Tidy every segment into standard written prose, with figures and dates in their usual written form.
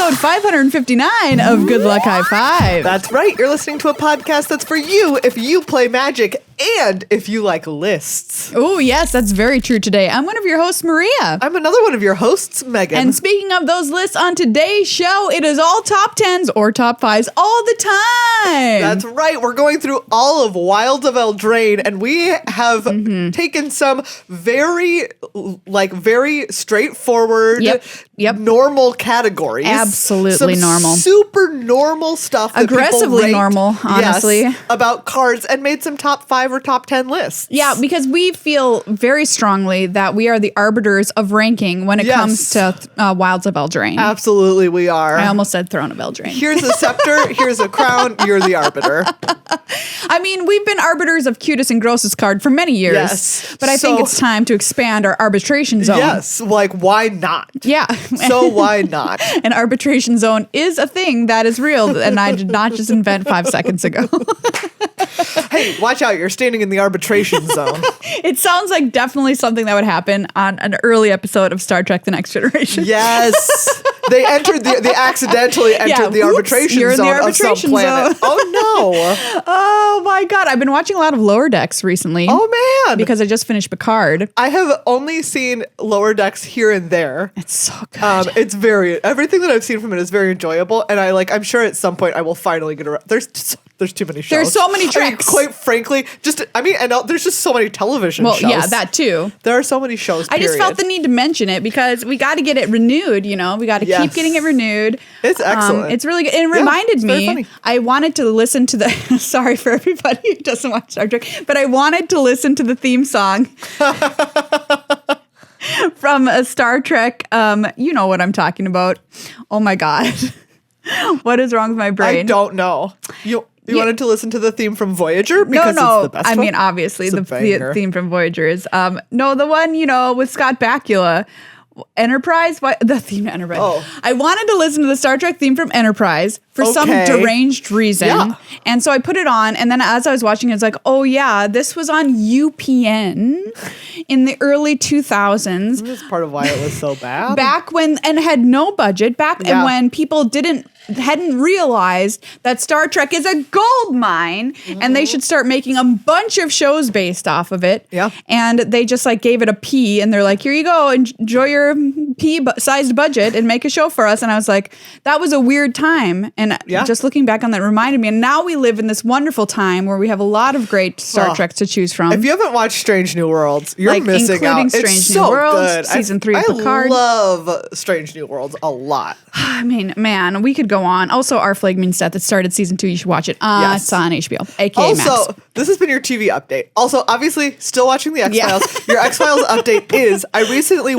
episode 559 of Good Luck High Five. That's right. You're listening to a podcast that's for you if you play Magic and if you like lists. Oh, yes, that's very true today. I'm one of your hosts, Maria. I'm another one of your hosts, Megan. And speaking of those lists on today's show, it is all top 10s or top 5s all the time. That's right. We're going through all of Wilds of Eldraine, and we have taken some very straightforward, normal categories. Absolutely normal. Super normal stuff. That aggressively people rate, normal, honestly. Yes, about cards, and made some top 5 or top 10 lists. Yeah, because we feel very strongly that we are the arbiters of ranking when it comes to Wilds of Eldraine. Absolutely, we are. I almost said Throne of Eldraine. Here's a scepter, here's a crown, you're the arbiter. I mean, we've been arbiters of Cutest and Card for many years. Yes. But I think it's time to expand our arbitration zone. Yes, like why not? Yeah. So why not? An arbitration zone is a thing that is real, and I did not just invent 5 seconds ago. Hey, watch out, you're standing in the arbitration zone. It sounds like definitely something that would happen on an early episode of Star Trek The Next Generation. Yes. They accidentally entered the arbitration zone of some planet. Oh no. Oh my God. I've been watching a lot of Lower Decks recently. Oh man. Because I just finished Picard. I have only seen Lower Decks here and there. It's so good. Everything that I've seen from it is very enjoyable, and I'm sure at some point I will finally get around. There's too many shows. There's so many tricks. Quite frankly, there's just so many television shows. Well, yeah, that too. There are so many shows, I just felt the need to mention it because we got to get it renewed, We got to keep getting it renewed. It's excellent. It's really good. It reminded me, I wanted to listen to the, sorry for everybody who doesn't watch Star Trek, but I wanted to listen to the theme song from a Star Trek. You know what I'm talking about. Oh my God. What is wrong with my brain? I don't know. You wanted to listen to the theme from Voyager? Because no. It's the best I one? mean, obviously, the theme from Voyager is, no, the one, with Scott Bakula. Enterprise? The theme to Enterprise. Oh. I wanted to listen to the Star Trek theme from Enterprise for some deranged reason. Yeah. And so I put it on, and then as I was watching it, it's like, oh yeah, this was on UPN in the early 2000s. This is part of why it was so bad. Back when, and had no budget, and when people hadn't realized that Star Trek is a gold mine and they should start making a bunch of shows based off of it. Yeah. And they just gave it a P and they're like, here you go, enjoy your P-sized budget and make a show for us. And I was like, that was a weird time. And just looking back on that reminded me. And now we live in this wonderful time where we have a lot of great Star Treks to choose from. If you haven't watched Strange New Worlds, you're missing out. Including Strange New Worlds, season 3 of Picard. I love Strange New Worlds a lot. I mean, man, we could go on. Also, Our Flag Means Death that started season 2. You should watch it. It's on HBO, aka Max. Also, this has been your TV update. Also, obviously, still watching the X-Files. Your X-Files update is, I recently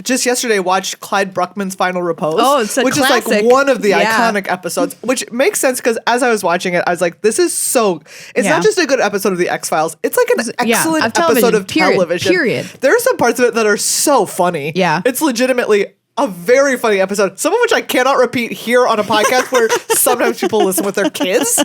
just yesterday watched Clyde Bruckman's Final Repose. Oh, it's a classic. Is like one of the iconic episodes, which makes sense because as I was watching it, I was like, this is it's not just a good episode of the X-Files. It's like an excellent episode of television. Period. There are some parts of it that are so funny. Yeah. It's legitimately a very funny episode, some of which I cannot repeat here on a podcast where sometimes people listen with their kids.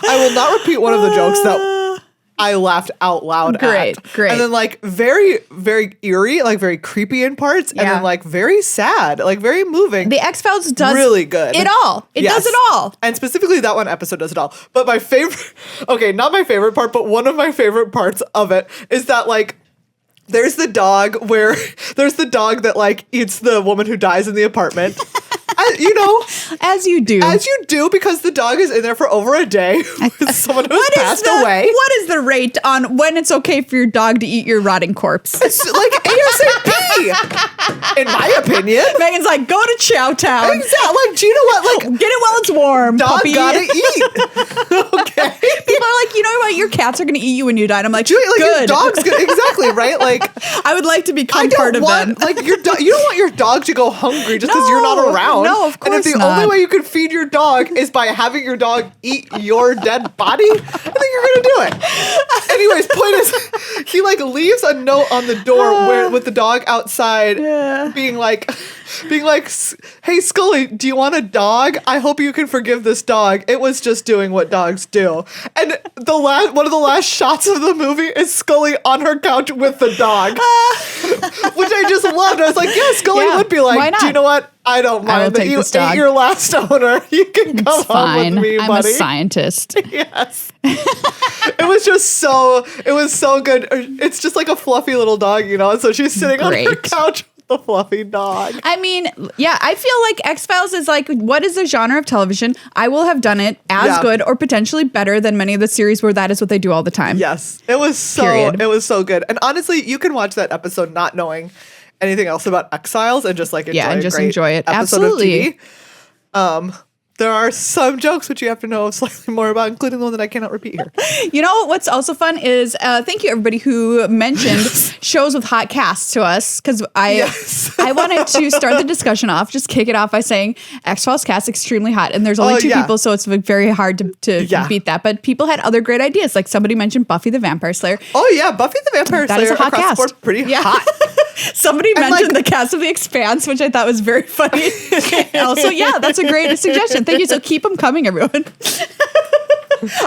I will not repeat one of the jokes that I laughed out loud at. Great. And then very, very eerie, very creepy in parts, and then very sad, very moving. The X-Files does really good. It all. It does it all. And specifically that one episode does it all. But my favorite, not my favorite part, but one of my favorite parts of it is that there's the dog that eats the woman who dies in the apartment. As you do, because the dog is in there for over a day with someone who has passed away. What is the rate on when it's okay for your dog to eat your rotting corpse? It's ASAP, in my opinion. Megan's like, go to Chowtown. Exactly. Do you know what? Get it while it's warm, dog puppy. Gotta eat. Okay. People are like, you know what? Your cats are gonna eat you when you die. And I'm like, good. Your dog's good. Exactly, right? I would like to become part of them. Your dog. You don't want your dog to go hungry just because you're not around. No, of course not. And if the only way you can feed your dog is by having your dog eat your dead body, I think you're gonna do it. Anyways, point is, he leaves a note on the door with the dog outside, being like, hey Scully, do you want a dog? I hope you can forgive this dog. It was just doing what dogs do. And one of the last shots of the movie is Scully on her couch with the dog, which I just loved. I was like, yeah, Scully would be like, do you know what? I don't mind I will that take you this dog. ate your last owner. You can come It's home fine. with me, I'm buddy. a scientist. Yes. It was so good. It's just like a fluffy little dog, you know? So she's sitting on her Great. couch with the fluffy dog. I mean, yeah, I feel like X-Files is like, what is the genre of television? I will have done it as good or potentially better than many of the series where that is what they do all the time. Yes. It was so good. And honestly, you can watch that episode not knowing anything else about X-Files and just like enjoy it. Absolutely. Of TV. There are some jokes which you have to know slightly more about, including the one that I cannot repeat here. You know what's also fun is thank you everybody who mentioned shows with hot casts to us, because I wanted to start the discussion off, just kick it off by saying X-Files cast extremely hot, and there's only two people, so it's very hard to beat that. But people had other great ideas, like somebody mentioned Buffy the Vampire Slayer. Oh yeah, Buffy the Vampire Slayer is a hot cast. The board, pretty hot. Somebody mentioned the cast of The Expanse, which I thought was very funny. Also, yeah, that's a great suggestion. Thank you. So keep them coming, everyone.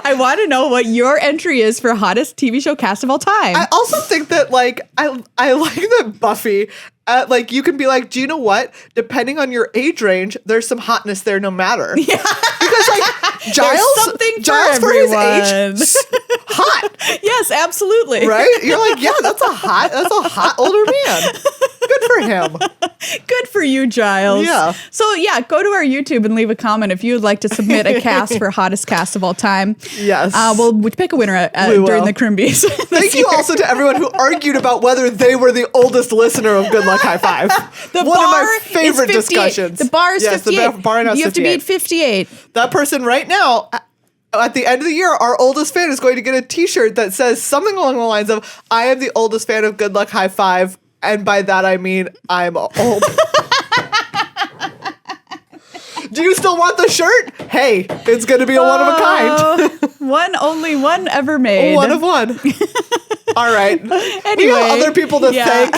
I want to know what your entry is for hottest TV show cast of all time. I also think that like I like that Buffy. Like you can be like, do you know what? Depending on your age range, there's some hotness there, no matter. Yeah. Because like Giles for his age, hot. Yes, absolutely. Right? You're like, yeah, that's a hot older man. Good for him. Good for you, Giles. Yeah. So yeah, go to our YouTube and leave a comment if you would like to submit a cast for hottest cast of all time. Yes. We'll pick a winner during the Crimbies. Thank you also to everyone who argued about whether they were the oldest listener of Good Luck High Five. One of my favorite discussions. The bar is 58. Yes, the bar now is 58. You have to beat 58. That person right now, at the end of the year, our oldest fan is going to get a t-shirt that says something along the lines of, I am the oldest fan of Good Luck High Five. And by that, I mean, I'm old. Do you still want the shirt? Hey, it's going to be a one of a kind. Only one ever made. One of one. All right. Anyway, we have other people to thank.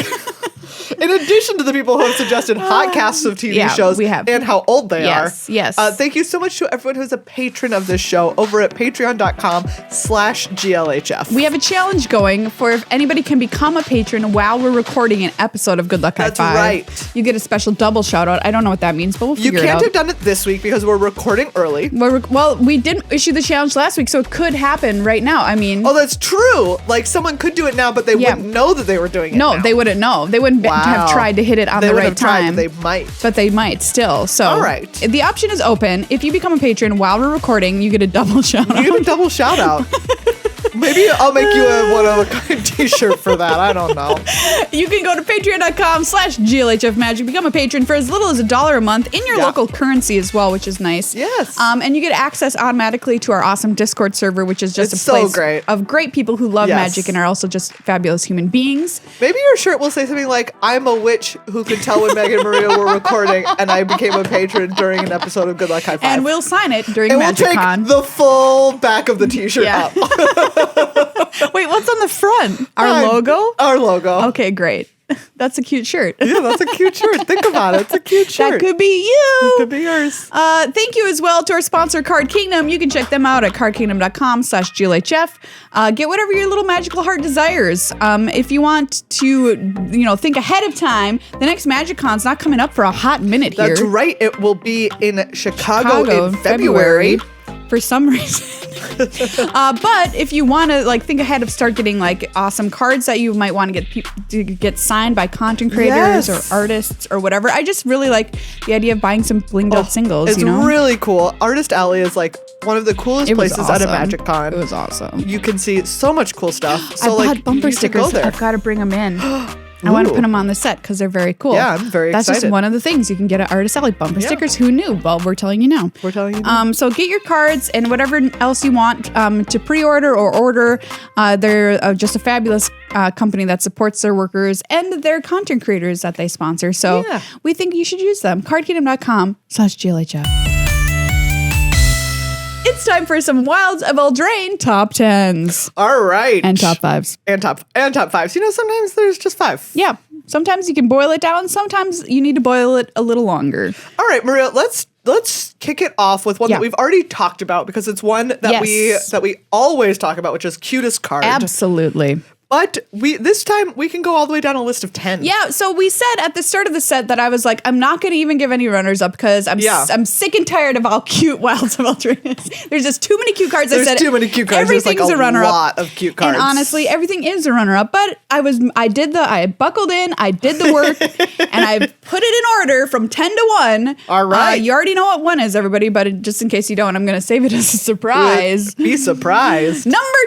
In addition to the people who have suggested hot casts of TV shows and how old they are. Yes. Thank you so much to everyone who's a patron of this show over at patreon.com/GLHF. We have a challenge going for if anybody can become a patron while we're recording an episode of Good Luck High Five. That's right. You get a special double shout out. I don't know what that means, but we'll figure it out. You can't have done it this week because we're recording early. Well, we didn't issue the challenge last week, so it could happen right now. I mean... Oh, that's true. Like, someone could do it now, but they wouldn't know that they were doing it now. They wouldn't know. They wouldn't have tried to hit it on the right time. They might. But they might still. So, all right. The option is open. If you become a patron while we're recording, you get a double shout out. You get a double shout out. Maybe I'll make you a one-of-a-kind t-shirt for that. I don't know. You can go to patreon.com/GLHF Magic. Become a patron for as little as $1 a month in your local currency as well, which is nice. Yes. And you get access automatically to our awesome Discord server, which is just a place of great people who love magic and are also just fabulous human beings. Maybe your shirt will say something like, I'm a witch who could tell when Meghan and Maria were recording, and I became a patron during an episode of Good Luck High Five. And we'll sign it during MagicCon. And we'll take the full back of the t-shirt up. Wait, what's on the front? Our logo? Our logo. Okay, great. That's a cute shirt. Yeah, that's a cute shirt. Think about it. It's a cute shirt. That could be you. It could be yours. Thank you as well to our sponsor, Card Kingdom. You can check them out at cardkingdom.com/GLHF. Get whatever your little magical heart desires. If you want to, think ahead of time, the next MagicCon's not coming up for a hot minute here. That's right. It will be in Chicago in February. For some reason. But if you want to think ahead of start getting awesome cards that you might want to get signed by content creators or artists or whatever, I just really like the idea of buying some blinged out singles. It's really cool. Artist Alley is one of the coolest places at a MagicCon. It was awesome. You can see so much cool stuff. So I bought bumper stickers. I've got to bring them in. I want to put them on the set because they're very cool. Yeah, I'm very excited. That's just one of the things you can get at Artist Alley. Bumper stickers. Who knew? Well, we're telling you now. So get your cards and whatever else you want to pre-order or order. They're just a fabulous company that supports their workers and their content creators that they sponsor. So we think you should use them. cardkingdom.com/GLHF. It's time for some Wilds of Eldraine top 10s. All right. And top 5s. And top 5s. Sometimes there's just 5. Yeah. Sometimes you can boil it down. Sometimes you need to boil it a little longer. All right, Maria, let's kick it off with one that we've already talked about because it's one that we always talk about, which is Cutest Cards. Absolutely. But this time we can go all the way down a list of 10. Yeah, so we said at the start of the set that I was like, I'm not going to even give any runners up because I'm sick and tired of how cute Wilds of Eldraine is. There's just too many cute cards. There's too many cute cards. Everything's There's like a runner-up. lot of cute cards. And honestly, everything is a runner-up. But I buckled in, I did the work, and I put it in order from 10 to 1. All right. You already know what 1 is, everybody, but just in case you don't, I'm going to save it as a surprise. Be surprised. Number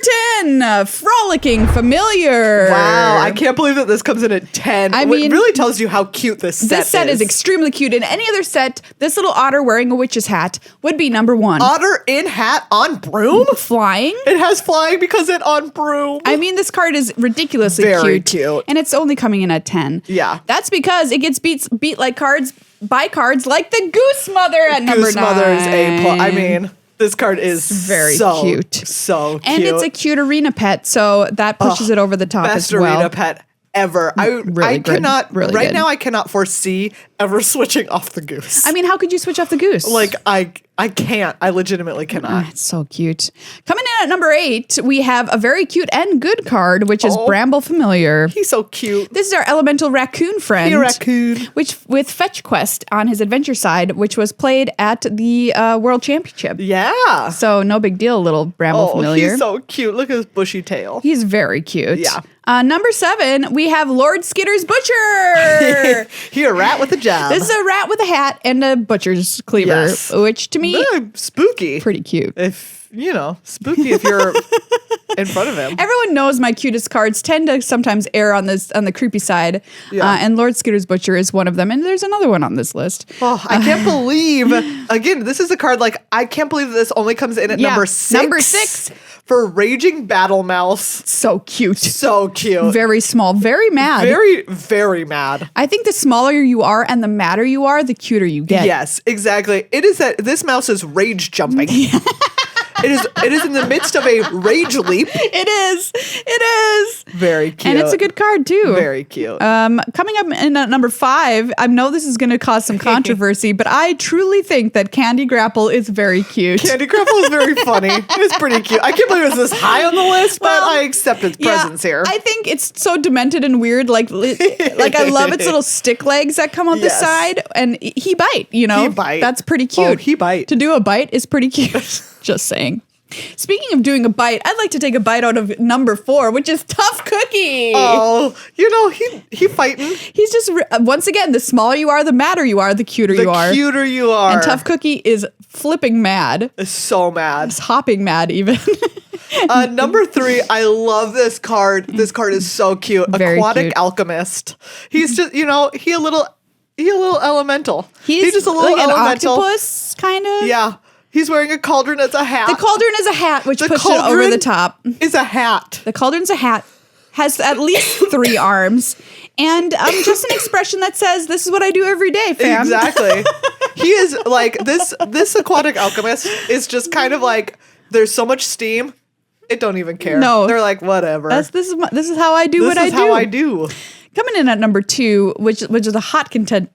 10, Frolicking Familiar. Wow, I can't believe that this comes in at 10. I mean, it really tells you how cute this set is. This set is extremely cute. In any other set, this little otter wearing a witch's hat would be number 1. Otter in hat on broom? Flying? It has flying because it on broom. I mean, this card is ridiculously Very cute. And it's only coming in at 10. Yeah. That's because it gets beat like cards by cards like the Goose Mother at number 9. Goose Mother is A+. I mean, this card is very so cute. So cute. And it's a cute arena pet, so that pushes it over the top as well. Best arena pet ever. I cannot right now I cannot foresee ever switching off the Goose. I mean, how could you switch off the Goose? Like I can't. I legitimately cannot. It's so cute. Coming in at number 8, we have a very cute and good card, which is Bramble Familiar. He's so cute. This is our elemental raccoon friend. Hey, raccoon. Which with Fetch Quest on his adventure side, which was played at the World Championship. Yeah. So no big deal, little Bramble Familiar. He's so cute. Look at his bushy tail. He's very cute. Yeah. Number 7, we have Lord Skitter's Butcher. He a rat with a job. This is a rat with a hat and a butcher's cleaver, which to me, spooky. Pretty cute. Spooky if you're in front of him. Everyone knows my cutest cards tend to sometimes err on the creepy side. Yeah. And Lord Skitter's Butcher is one of them. And there's another one on this list. Oh, I can't believe, again, this is a card I can't believe this only comes in at number 6. Number 6. For Raging Battle Mouse. So cute. So cute. Very small. Very mad. Very, very mad. I think the smaller you are and the madder you are, the cuter you get. Yes, exactly. It is that this mouse is rage jumping. It is in the midst of a rage leap. It is. Very cute. And it's a good card too. Very cute. Coming up in at number 5, I know this is going to cause some controversy, but I truly think that Candy Grapple is very cute. Candy Grapple is very funny. It's pretty cute. I can't believe it's this high on the list, but I accept its presence here. I think it's so demented and weird. Like I love its little stick legs that come out the side, and he bite. He bite. That's pretty cute. Oh, he bite. To do a bite is pretty cute. Just saying. Speaking of doing a bite, I'd like to take a bite out of number 4, which is Tough Cookie. Oh, he fighting. He's just, once again, the smaller you are, the madder you are, the cuter you are. The cuter you are. And Tough Cookie is flipping mad. Is so mad. He's hopping mad even. Number 3, I love this card. This card is so cute. Very Aquatic cute. Alchemist. He's just, he a little elemental. He's just a little like elemental. an octopus, kind of. Yeah. He's wearing a cauldron as a hat. The cauldron is a hat, which pushes it over the top. Is a hat. The cauldron's a hat. Has at least 3 arms. And just an expression that says, this is what I do every day, fam. Exactly. He is like, this aquatic alchemist is just kind of like, there's so much steam, it don't even care. No. They're like, whatever. This is how I do what I do. This is how I do. Coming in at number 2, which is a hot contestant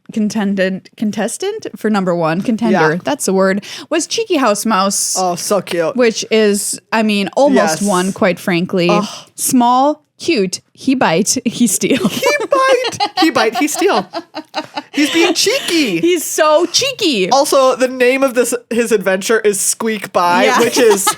for number 1, contender, that's the word, was Cheeky House Mouse. Oh, so cute. Which is, almost 1, quite frankly. Oh. Small, cute, he bite, he steal. He bite, he steal. He's being cheeky. He's so cheeky. Also, the name of his adventure is Squeak By, which is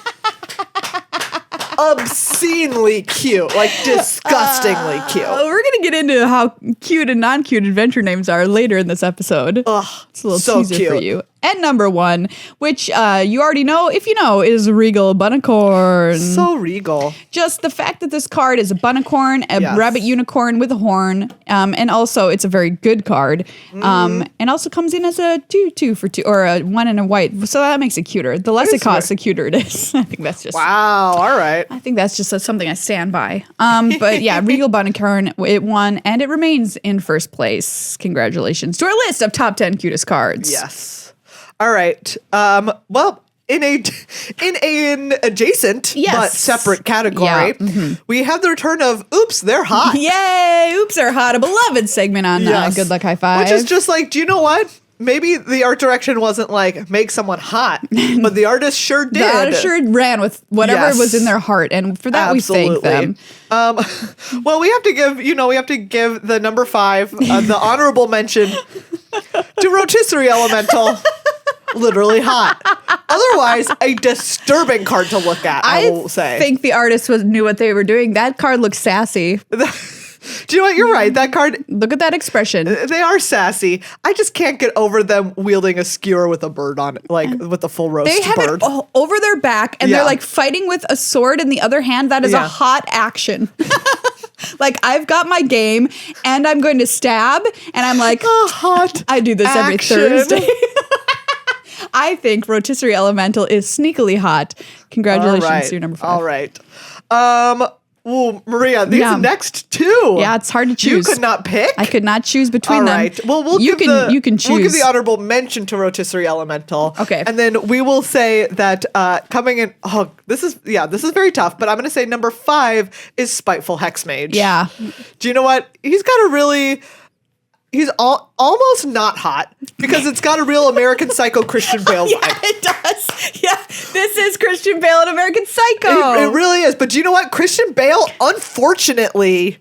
obscenely cute, like disgustingly cute. We're gonna get into how cute and non-cute adventure names are later in this episode. It's a little so teaser cute. for you. And number 1, which you already know, if you know, is Regal Bunnicorn. So regal. Just the fact that this card is a bunnicorn, a rabbit unicorn with a horn, and also it's a very good card, and also comes in as a 2/2 for 2, or a 1 and a white, so that makes it cuter. The less it costs, the cuter it is. I think that's just wow. All right. I think that's just something I stand by. But yeah, Regal Bunnicorn, it won, and it remains in first place. Congratulations to our list of top 10 cutest cards. Yes. All right. Well, in an adjacent but separate category, we have the return of Oops, They're Hot. Yay! Oops, They're Hot, a beloved segment on Good Luck High Five. Which is just like, do you know what? maybe the art direction wasn't like make someone hot, but the artist sure did. The artist sure ran with whatever was in their heart, and for that we thank them. Well, we have to give the number 5 the honorable mention to Rotisserie Elemental. Literally hot. Otherwise, a disturbing card to look at, I will say. I think the artist knew what they were doing. That card looks sassy. Do you know what? You're right. That card. Look at that expression. They are sassy. I just can't get over them wielding a skewer with a bird on it, like with a full roast bird. They have it over their back, and they're like fighting with a sword in the other hand. That is a hot action. Like, I've got my game, and I'm going to stab, and I'm like, hot. I do this every Thursday. I think Rotisserie Elemental is sneakily hot. Congratulations to your number 5. All right. Well, Maria, these next 2. Yeah, it's hard to choose. You could not pick? I could not choose between them. All right. Well, you can choose. We'll give the honorable mention to Rotisserie Elemental. Okay. And then we will say that coming in, this is very tough, but I'm going to say number 5 is Spiteful Hexmage. Yeah. Do you know what? He's almost not hot because it's got a real American Psycho Christian Bale vibe. Yeah, it does. Yeah, this is Christian Bale and American Psycho. It really is. But do you know what? Christian Bale, unfortunately,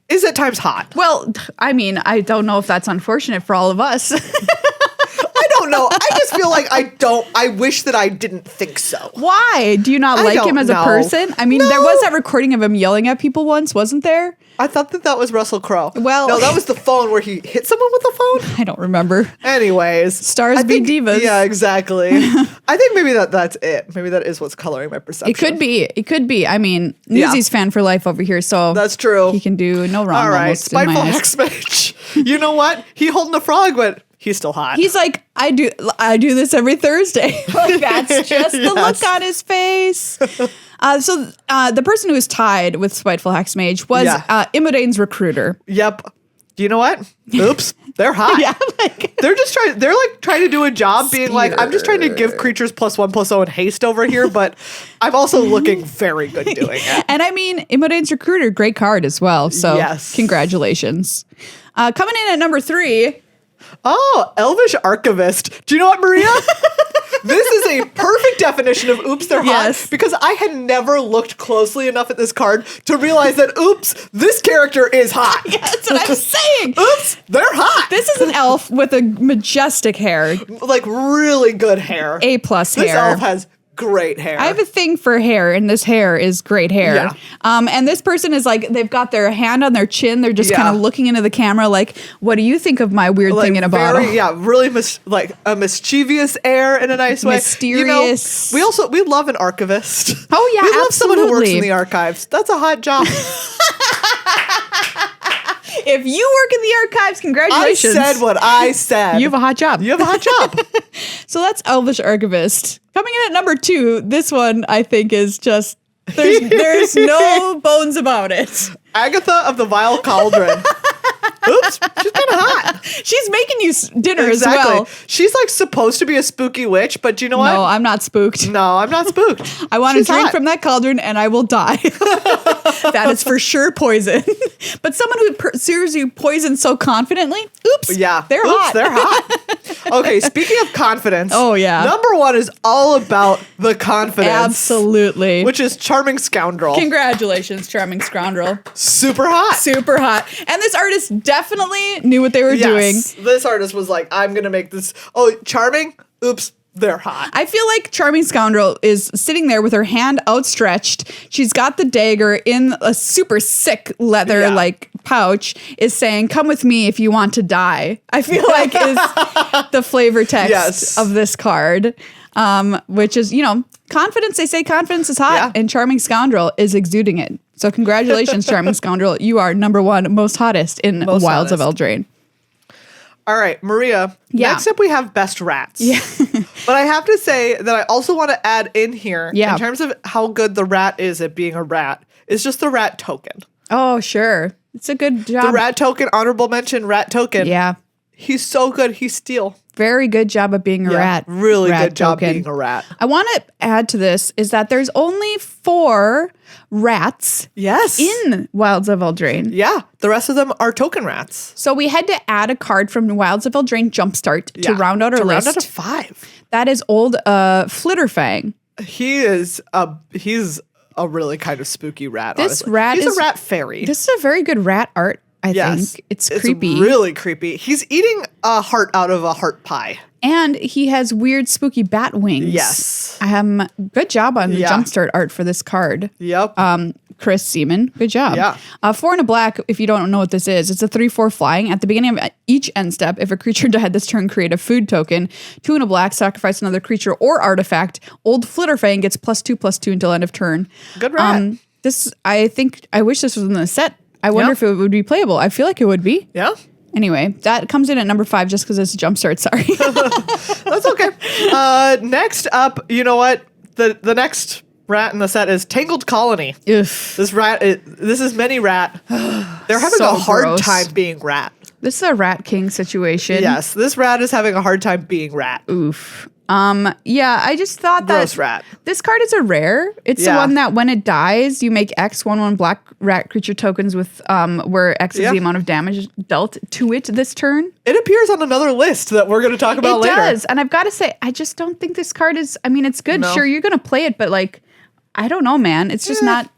is at times hot. Well, I mean, I don't know if that's unfortunate for all of us. I don't know. I just feel like I wish that I didn't think so. Why? Do you not like him as a person? I mean, there was that recording of him yelling at people once, wasn't there? I thought that was Russell Crowe. Well, no, that was the phone where he hit someone with the phone. I don't remember. Anyways, stars be divas. Yeah, exactly. I think maybe that's it. Maybe that is what's coloring my perception. It could be. I mean, Newsy's fan for life over here, so that's true. He can do no wrong. All right, Spiteful Hexmage. You know what? He holding a frog, but he's still hot. He's like, I do this every Thursday. Like, that's just the look on his face. So the person who was tied with Spiteful Hexmage was Imodane's Recruiter. Yep. Do you know what? Oops. They're hot. Yeah, they're trying to do a job being like, I'm just trying to give creatures +1/+0 and haste over here, but I'm also looking very good doing it. And I mean, Imodane's Recruiter, great card as well. So congratulations. Coming in at number 3. Oh, Elvish Archivist. Do you know what, Maria? This is a perfect definition of oops, they're hot. Because I had never looked closely enough at this card to realize that, oops, this character is hot. Yeah, that's what I'm saying. Oops, they're hot. This is an elf with a majestic hair. Like, really good hair. A+ hair. This elf has great hair. I have a thing for hair, and this hair is great hair. Yeah. And this person is like, they've got their hand on their chin. They're just kind of looking into the camera like, what do you think of my weird thing in a bottle? Yeah, really like a mischievous air in a nice way. Mysterious. You know, we love an archivist. Oh, yeah, we love someone who works in the archives. That's a hot job. If you work in the archives, congratulations. I said what I said. You have a hot job. You have a hot job. So that's Elvish Archivist. Coming in at number 2, this one I think is just, there's no bones about it. Agatha of the Vile Cauldron. Oops, she's kind of hot. She's making you dinner as well. She's like supposed to be a spooky witch, but you know what? No, I'm not spooked. No, I'm not spooked. I want to drink from that cauldron and I will die. That is for sure poison. But someone who serves you poison so confidently, oops, they're hot. They're hot. Okay, speaking of confidence. Oh, yeah. Number 1 is all about the confidence. Absolutely. Which is Charming Scoundrel. Congratulations, Charming Scoundrel. Super hot. Super hot. And this artist definitely knew what they were doing. This artist was like, I'm going to make this. Oh, charming? Oops. They're hot. I feel like Charming Scoundrel is sitting there with her hand outstretched. She's got the dagger in a super sick leather pouch, is saying, come with me if you want to die. I feel like is the flavor text of this card. Which is, confidence. They say confidence is hot, and Charming Scoundrel is exuding it. So congratulations, Charming Scoundrel. You are number 1 most hottest in Wilds of Eldraine. All right, Maria. Next up, we have Best Rats. Yeah. But I have to say that I also want to add in here, in terms of how good the rat is at being a rat, is just the rat token. Oh, sure. It's a good job. The rat token, honorable mention, rat token. Yeah. He's so good. He's steel. Very good job of being a rat. Really rat good job token. being a rat. I want to add to this is that there's only 4 rats Yes. in Wilds of Eldraine. Yeah. The rest of them are token rats. So we had to add a card from Wilds of Eldraine Jumpstart to round out our list. Round out of 5. That is old Flitterfang. He's a really kind of spooky rat. This honestly. rat He's is a rat fairy. This is a very good rat art. I think it's creepy. Really creepy. He's eating a heart out of a heart pie. And he has weird spooky bat wings. Yes. Good job on the Jumpstart art for this card. Yep. Chris Seaman, good job. Yeah. 4 and a black, if you don't know what this is, it's a 3/4 flying. At the beginning of each end step, if a creature died this turn, create a food token. 2 and a black, sacrifice another creature or artifact. Old Flitterfang gets +2/+2 until end of turn. Good rat. I wish this was in the set. I wonder if it would be playable. I feel like it would be. Yeah. Anyway, that comes in at number 5 just because it's a jumpstart. Sorry. That's okay. Next up, you know what? The next rat in the set is Tangled Colony. This is many rat. They're having So a hard gross. time being rat. This is a Rat King situation. Yes, this rat is having a hard time being rat. Oof. Yeah, I just thought that Gross rat. this card is a rare. It's the one that when it dies, you make X 1/1 black rat creature tokens with where X is the amount of damage dealt to it this turn. It appears on another list that we're going to talk about later. It does, and I've got to say, I just don't think this card is. I mean, it's good. No. Sure, you're going to play it, but like, I don't know, man. It's just not.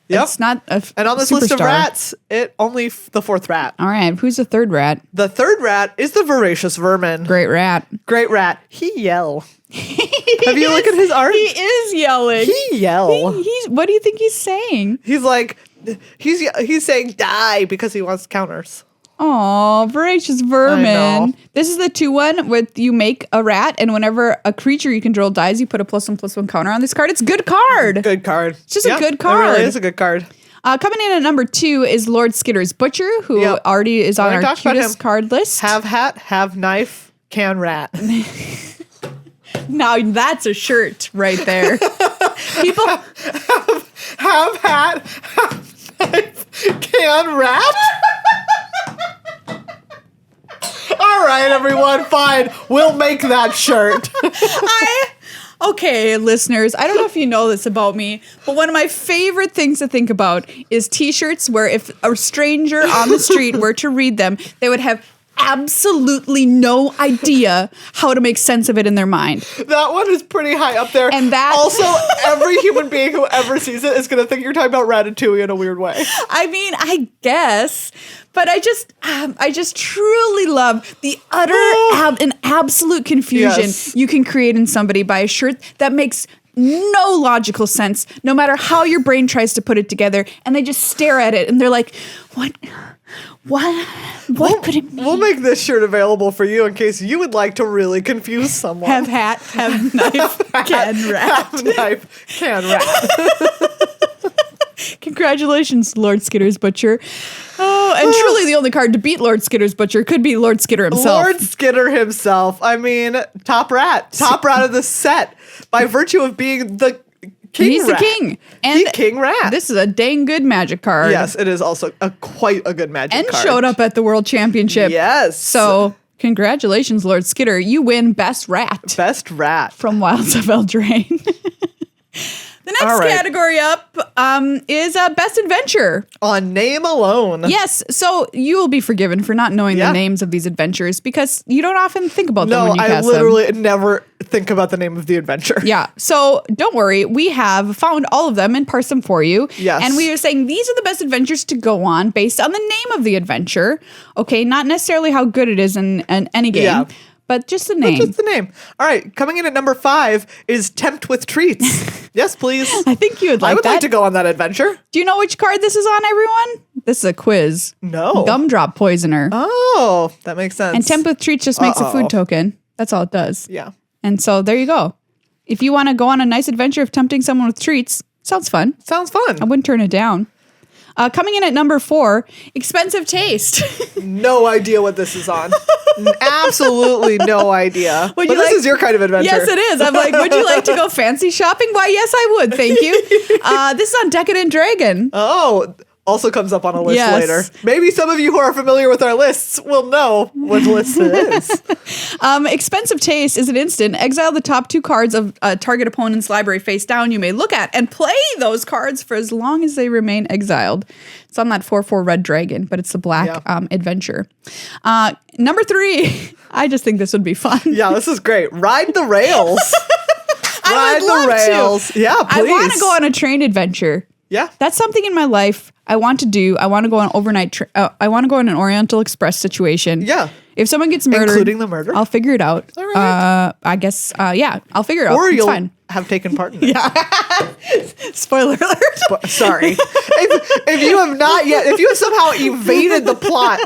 Yep. It's not a And on this list of rats, the 4th rat. All right, who's the 3rd rat? The 3rd rat is the Voracious Vermin. Great rat. Great rat. He yell. Have you looked at his art? He is yelling. He yell. He's. What do you think he's saying? He's like, he's saying die because he wants counters. Oh, Voracious I Vermin. know. This is the 2/1 with you make a rat, and whenever a creature you control dies, you put a +1/+1 counter on this card. It's a good card. Good card. It's just a good card. It really is a good card. Coming in at number 2 is Lord Skitter's Butcher, who already is on our cutest card list. Have hat, have knife, can rat. Now that's a shirt right there. People have hat, have knife, can rat. All right, everyone, fine. We'll make that shirt. Okay, listeners, I don't know if you know this about me, but one of my favorite things to think about is t-shirts where if a stranger on the street were to read them, they would have absolutely no idea how to make sense of it in their mind. That one is pretty high up there. And that also, every human being who ever sees it is going to think you're talking about Ratatouille in a weird way. I mean, I guess, but I just truly love the utter and absolute confusion you can create in somebody by a shirt that makes no logical sense, no matter how your brain tries to put it together, and they just stare at it and they're like, what could it mean? We'll make this shirt available for you in case you would like to really confuse someone. Have hat, have knife, can rat. Have knife, can rat. Congratulations, Lord Skitter's Butcher. Oh, and truly the only card to beat Lord Skitter's Butcher could be Lord Skitter himself. Lord Skitter himself. I mean, top rat of the set by virtue of being the king. He's rat. the king. And king rat. This is a dang good Magic card. Yes, it is also quite a good Magic card. And showed up at the World Championship. Yes. So, congratulations, Lord Skitter. You win Best Rat. Best rat. From Wilds of Eldraine. The next category up is Best Adventure. On name alone. Yes, so you will be forgiven for not knowing the names of these adventures because you don't often think about them when you cast them. No, I literally never think about the name of the adventure. Yeah, so don't worry. We have found all of them and parsed them for you. Yes. And we are saying these are the best adventures to go on based on the name of the adventure. Okay, not necessarily how good it is in any game. Yeah. But just the name. Just the name. All right, coming in at number 5 is Tempt with Treats. Yes, please. I think you would like that. I would like to go on that adventure. Do you know which card this is on, everyone? This is a quiz. No. Gumdrop Poisoner. Oh, that makes sense. And Tempt with Treats just makes a food token. That's all it does. Yeah. And so there you go. If you want to go on a nice adventure of tempting someone with treats, sounds fun. Sounds fun. I wouldn't turn it down. Coming in at number 4, Expensive Taste. No idea what this is on. Absolutely no idea. But this is your kind of adventure. Yes, it is. I'm like, would you like to go fancy shopping? Why, yes, I would. Thank you. This is on Decadent Dragon. Oh, also comes up on a list Yes. later. Maybe some of you who are familiar with our lists will know what list it is. Expensive Taste is an instant. Exile the top 2 cards of a target opponent's library face down you may look at and play those cards for as long as they remain exiled. It's on that 4/4 red dragon, but it's the black adventure. Number 3, I just think this would be fun. Yeah, this is great. Ride the rails. I would love to. Yeah, please. I want to go on a train adventure. Yeah. That's something in my life I want to do. I want to go on overnight. I want to go on an Oriental Express situation. Yeah. If someone gets murdered, including the murder, I'll figure it out. All right. I guess. Yeah, I'll figure it out. Or it's you'll fine. have taken part in it. Yeah. Spoiler alert. Sorry. If you have not yet, if you have somehow evaded the plot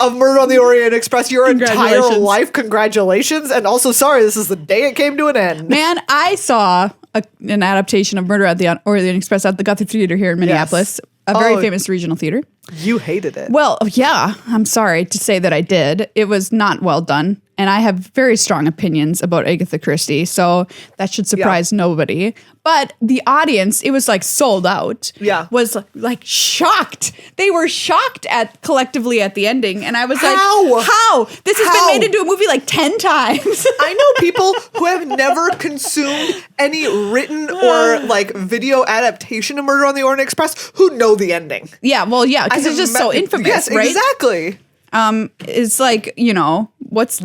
of Murder on the Orient Express your entire life, congratulations. And also, sorry, this is the day it came to an end. Man, I saw an adaptation of Murder at the Orient Express at the Guthrie Theater here in Minneapolis, a very famous regional theater. You hated it. Well, yeah, I'm sorry to say that I did. It was not well done. And I have very strong opinions about Agatha Christie, so that should surprise nobody. But the audience, it was like sold out. Yeah. Was like shocked. They were shocked collectively at the ending. And I was like, How? how? This has been made into a movie like 10 times. I know people who have never consumed any written or like video adaptation of Murder on the Orient Express who know the ending. Yeah, well, yeah, because it's just so infamous, yes, right? Exactly. It's like, what's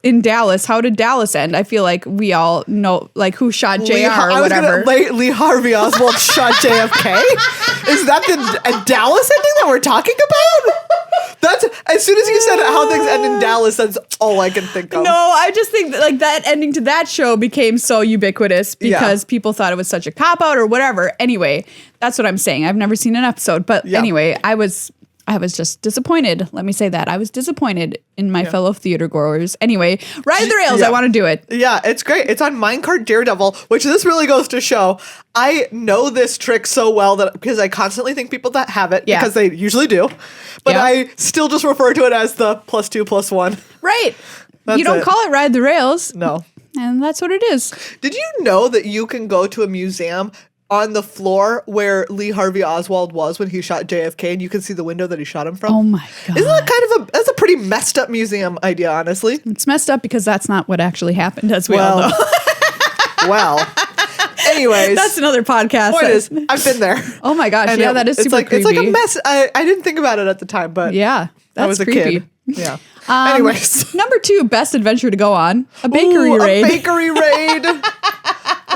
in Dallas? How did Dallas end? I feel like we all know, like, who shot JR or whatever. Lee Harvey Oswald shot JFK? Is that the Dallas ending that we're talking about? That's as soon as you said how things end in Dallas, that's all I can think of. No, I just think that, like, that ending to that show became so ubiquitous because people thought it was such a cop-out or whatever. Anyway, that's what I'm saying. I've never seen an episode. But anyway, I was just disappointed. Let me say that. I was disappointed in my fellow theater goers. Anyway, Ride the Rails. I want to do it. Yeah, it's great. It's on Minecart Daredevil, which this really goes to show. I know this trick so well that because I constantly think people that have it because they usually do. But I still just refer to it as the +2+1. Right. You don't call it Ride the Rails. No. And that's what it is. Did you know that you can go to a museum on the floor where Lee Harvey Oswald was when he shot JFK, and you can see the window that he shot him from? Oh my God. Isn't that that's a pretty messed up museum idea, honestly? It's messed up because that's not what actually happened, as we all know. Well, anyways. That's another podcast. Point is, I've been there. Oh my gosh, and that is super creepy. It's like a mess. I didn't think about it at the time, but that's I was creepy. A kid. Yeah. Anyways. Number 2, best adventure to go on. A bakery raid. A bakery raid.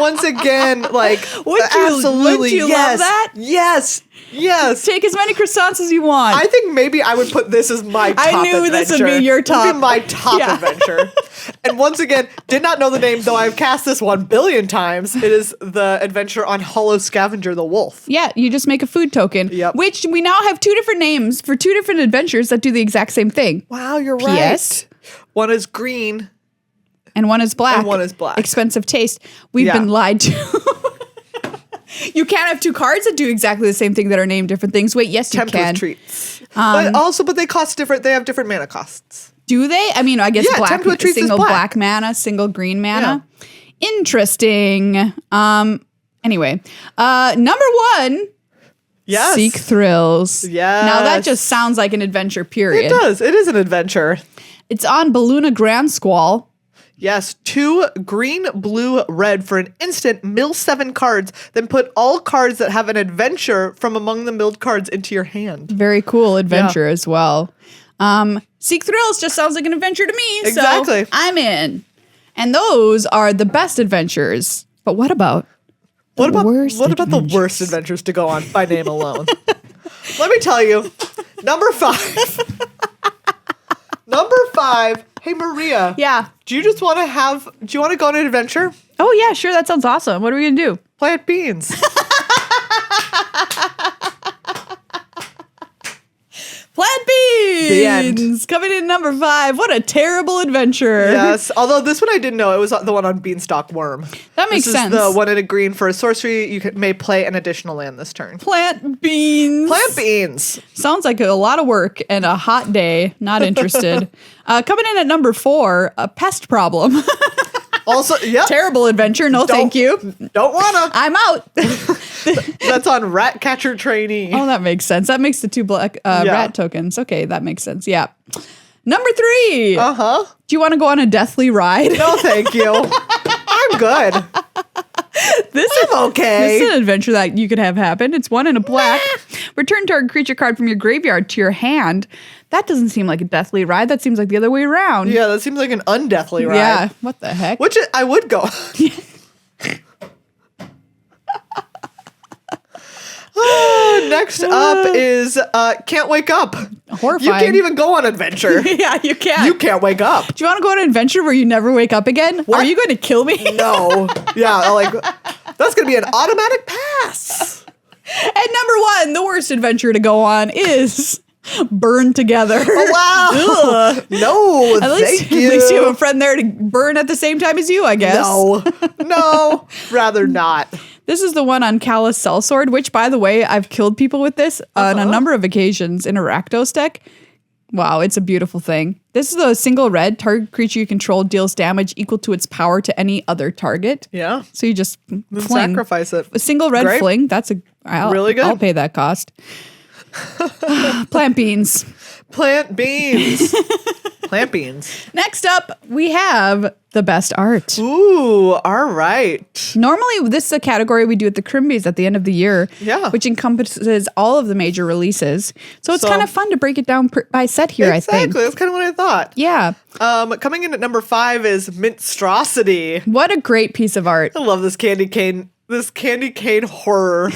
Once again, like, would you love that? Yes. Take as many croissants as you want. I think maybe I would put this as my top adventure. I knew this would be your top. This would be my top adventure. And once again, did not know the name, though I've cast this 1 billion times. It is the adventure on Hollow Scavenger the Wolf. Yeah, you just make a food token, which we now have 2 different names for 2 different adventures that do the exact same thing. Wow, you're right. One is green. And one is black. And one is black. Expensive Taste. We've been lied to. You can't have 2 cards that do exactly the same thing that are named different things. Wait, yes, you can. Tempt with treats. But they cost different. They have different mana costs. Do they? I mean, I guess black, Tempt with treats single is black mana, single green mana. Yeah. Interesting. Anyway, number 1. Yes. Seek Thrills. Yes. Now that just sounds like an adventure, period. It does. It is an adventure. It's on Balluna Grand Squall. Yes, 2 green, blue, red for an instant. Mill 7 cards, then put all cards that have an adventure from among the milled cards into your hand. Very cool adventure as well. Seek Thrills just sounds like an adventure to me. Exactly. So I'm in. And those are the best adventures. But what about the worst adventures to go on by name alone? Let me tell you. Number 5. Number 5. Hey, Maria. Yeah. Do you want to go on an adventure? Oh, yeah, sure. That sounds awesome. What are we going to do? Plant beans. Plant beans. The end. Coming in number 5. What a terrible adventure. Yes. Although this one I didn't know. It was the one on Beanstalk Worm. That makes sense. This is the one in a green for a sorcery. You may play an additional land this turn. Plant beans. Plant beans. Sounds like a lot of work and a hot day. Not interested. Coming in at number 4, a pest problem. Also, yeah. Terrible adventure. No, thank you. Don't wanna. I'm out. The That's on Rat Catcher Trainee. Oh, that makes sense. That makes the 2 black rat tokens. Okay, that makes sense. Yeah. Number 3. Uh-huh. Do you want to go on a deathly ride? No, thank you. I'm good. I'm okay. This is an adventure that you could have happen. It's 1 and a black. Return target creature card from your graveyard to your hand. That doesn't seem like a deathly ride. That seems like the other way around. Yeah, that seems like an undeathly ride. Yeah, what the heck? Which I would go. Next up is Can't Wake Up. Horrifying. You can't even go on adventure. Yeah, you can't. You can't wake up. Do you want to go on an adventure where you never wake up again? What? Are you going to kill me? No. Yeah, like that's going to be an automatic pass. And number 1, the worst adventure to go on is Burn Together. Oh, wow. No, at least you have a friend there to burn at the same time as you, I guess. No, rather not. This is the one on Callous Sellsword, which, by the way, I've killed people with this on a number of occasions in a Rakdos deck. Wow, it's a beautiful thing. This is a single red. Target creature you control deals damage equal to its power to any other target. Yeah. So you just fling. Sacrifice it. A single red Great. fling. That's really good. I'll pay that cost. Plant beans. Plant beans. Plant beans. Next up, we have the best art. Ooh, all right. Normally, this is a category we do at the Crimbies at the end of the year, which encompasses all of the major releases. So it's kind of fun to break it down by set here, I think. Exactly. That's kind of what I thought. Yeah. Coming in at number 5 is Minstrosity. What a great piece of art. I love this candy cane horror.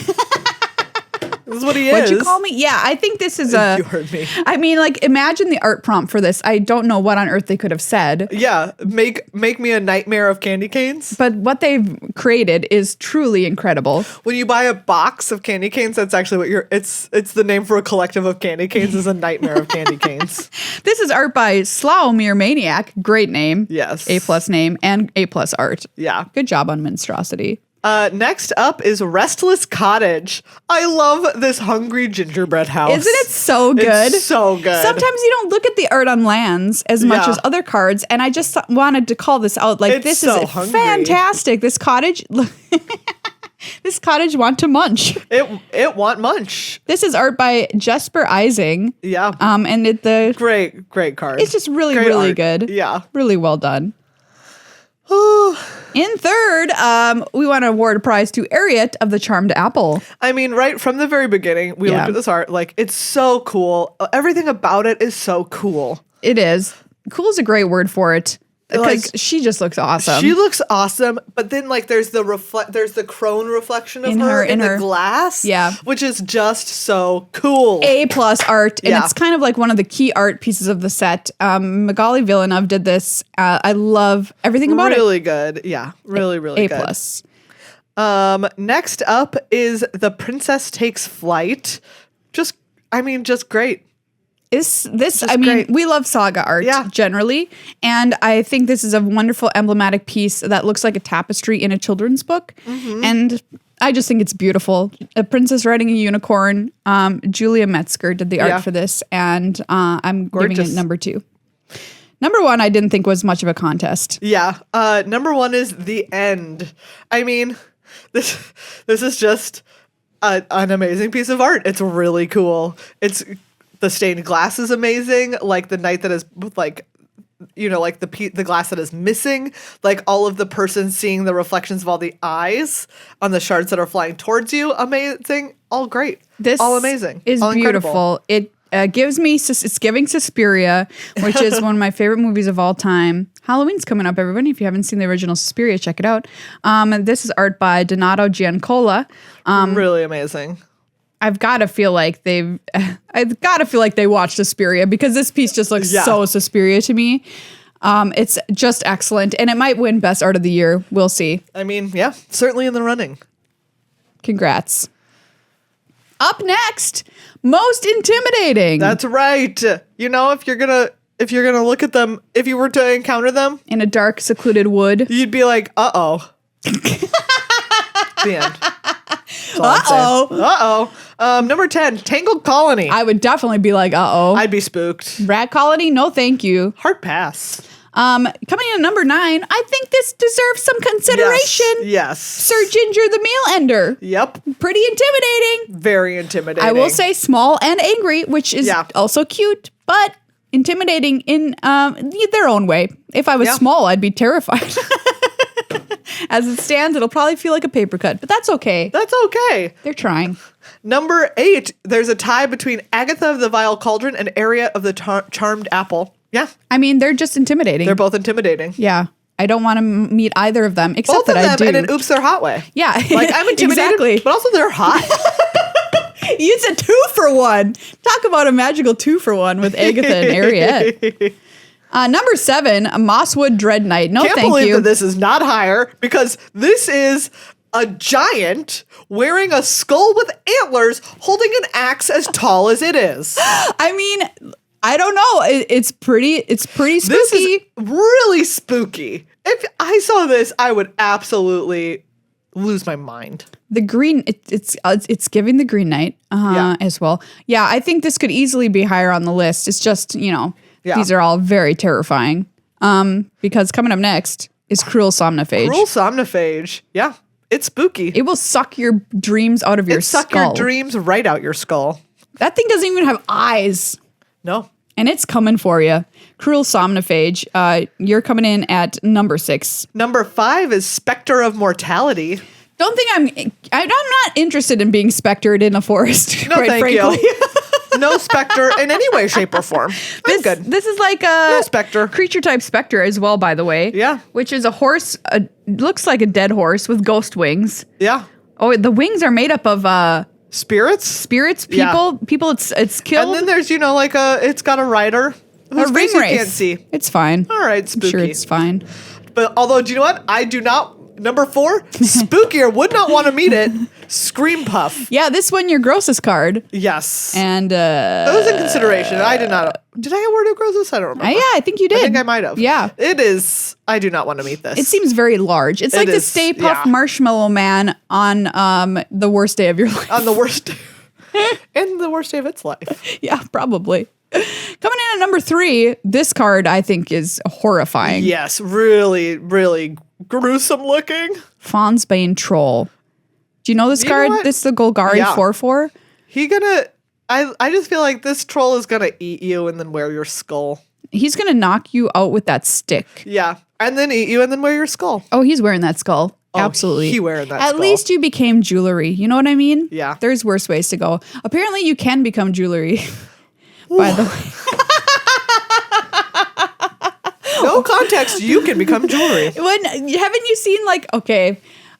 This is what he is. What'd you call me? Yeah, I think this is You heard me. I mean, like, imagine the art prompt for this. I don't know what on earth they could have said. Yeah, make me a nightmare of candy canes. But what they've created is truly incredible. When you buy a box of candy canes, that's actually what it's the name for a collective of candy canes is a nightmare of candy canes. This is art by Slowmere Maniac. Great name. Yes. A+ name and A+ art. Yeah. Good job on Minstrosity. Next up is Restless Cottage. I love this hungry gingerbread house. Isn't it so good? It's so good. Sometimes you don't look at the art on lands as much as other cards, and I just wanted to call this out. Like, this is fantastic. This cottage, this cottage want to munch. It want munch. This is art by Jesper Ising. Yeah. And great card. It's just really good. Yeah. Really well done. In third, we want to award a prize to Ariat of the Charmed Apple. I mean, right from the very beginning, we looked at this art. Like, it's so cool. Everything about it is so cool. It is. Cool is a great word for it. Because she just looks awesome. She looks awesome, but then like there's the crone reflection of her in the glass, which is just so cool. A+ art, and it's kind of like one of the key art pieces of the set. Magali Villeneuve did this. I love everything about it. Really good, yeah, really good. A+. Next up is The Princess Takes Flight. Just great. We love saga art generally, and I think this is a wonderful emblematic piece that looks like a tapestry in a children's book, and I just think it's beautiful. A princess riding a unicorn. Julia Metzger did the art for this, and I'm giving it number 2. Number 1, I didn't think was much of a contest. Yeah, number 1 is The End. I mean, this is just an amazing piece of art. It's really cool. The stained glass is amazing. Like the night that is like, like the glass that is missing, like all of the person seeing the reflections of all the eyes on the shards that are flying towards you. Amazing. All great. All amazing. Is all beautiful. Incredible. It's giving Suspiria, which is one of my favorite movies of all time. Halloween's coming up, everybody. If you haven't seen the original Suspiria, check it out. This is art by Donato Giancola. Really amazing. I've got to feel like they watched Suspiria because this piece just looks so Suspiria to me. It's just excellent, and it might win Best Art of the Year. We'll see. I mean, yeah, certainly in the running. Congrats. Up next, most intimidating. That's right. If you're gonna look at them, if you were to encounter them in a dark, secluded wood, you'd be like, "Uh-oh." The end. Uh-oh. Number 10, Tangled Colony. I would definitely be like, uh-oh. I'd be spooked. Rat Colony? No, thank you. Hard pass. Coming in at number 9, I think this deserves some consideration. Yes. Sir Ginger the Meal Ender. Yep. Pretty intimidating. Very intimidating. I will say small and angry, which is also cute, but intimidating in their own way. If I was small, I'd be terrified. As it stands, it'll probably feel like a paper cut, but that's okay. That's okay. They're trying. Number 8, there's a tie between Agatha of the Vile Cauldron and Aria of the Charmed Apple. Yeah. I mean, they're just intimidating. They're both intimidating. Yeah. I don't want to meet either of them, except both that of I them do. in an oops, they're hot way. Yeah. Like, I'm intimidated, exactly. but also they're hot. It's a 2-for-1. Talk about a magical 2-for-1 with Agatha and Ariette. Number 7, a Mosswood Dread Knight. No, Can't thank believe you. that this is not higher because this is a giant wearing a skull with antlers holding an axe as tall as it is. I mean, I don't know. It's pretty spooky. This is really spooky. If I saw this, I would absolutely lose my mind. The green, it's giving the Green Knight as well. Yeah, I think this could easily be higher on the list. It's just, these are all very terrifying. Because coming up next is Cruel Somnophage. Cruel Somnophage. Yeah, it's spooky. It will suck your dreams out of your skull. Suck your dreams right out your skull. That thing doesn't even have eyes. No. And it's coming for you. Cruel Somnophage. You're coming in at number 6. Number 5 is Spectre of Mortality. Don't think I'm not interested in being spectered in a forest. No, quite thank frankly. you. No specter in any way, shape, or form. I'm good. This is like a specter. Creature type specter as well, by the way. Yeah. Which is a horse, looks like a dead horse with ghost wings. Yeah. Oh, the wings are made up of spirits, people it's killed. And then there's it's got a rider. A ring race. Can't see. It's fine. All right, spooky. I'm sure it's fine. But although, do you know what? I do not. Number 4, spookier. Would not want to meet it. Scream Puff. Yeah, this one your grossest card. Yes. And that was in consideration. I did not. Did I award it grossest? I don't remember. Yeah, I think you did. I think I might have. Yeah. It is. I do not want to meet this. It seems very large. It's like the Stay Puft Marshmallow Man on the worst day of your life. On the worst day. And the worst day of its life. Yeah, probably. Coming in at number 3, this card I think is horrifying. Yes, really, really gruesome looking. Fawnsbane Troll. Do you know this card? This is the Golgari 4/4. I just feel like this troll is gonna eat you and then wear your skull. He's gonna knock you out with that stick. Yeah, and then eat you and then wear your skull. Oh, he's wearing that skull. Absolutely. He wearing that skull. At least you became jewelry. You know what I mean? Yeah. There's worse ways to go. Apparently you can become jewelry. By the way. No context, you can become jewelry. Haven't you seen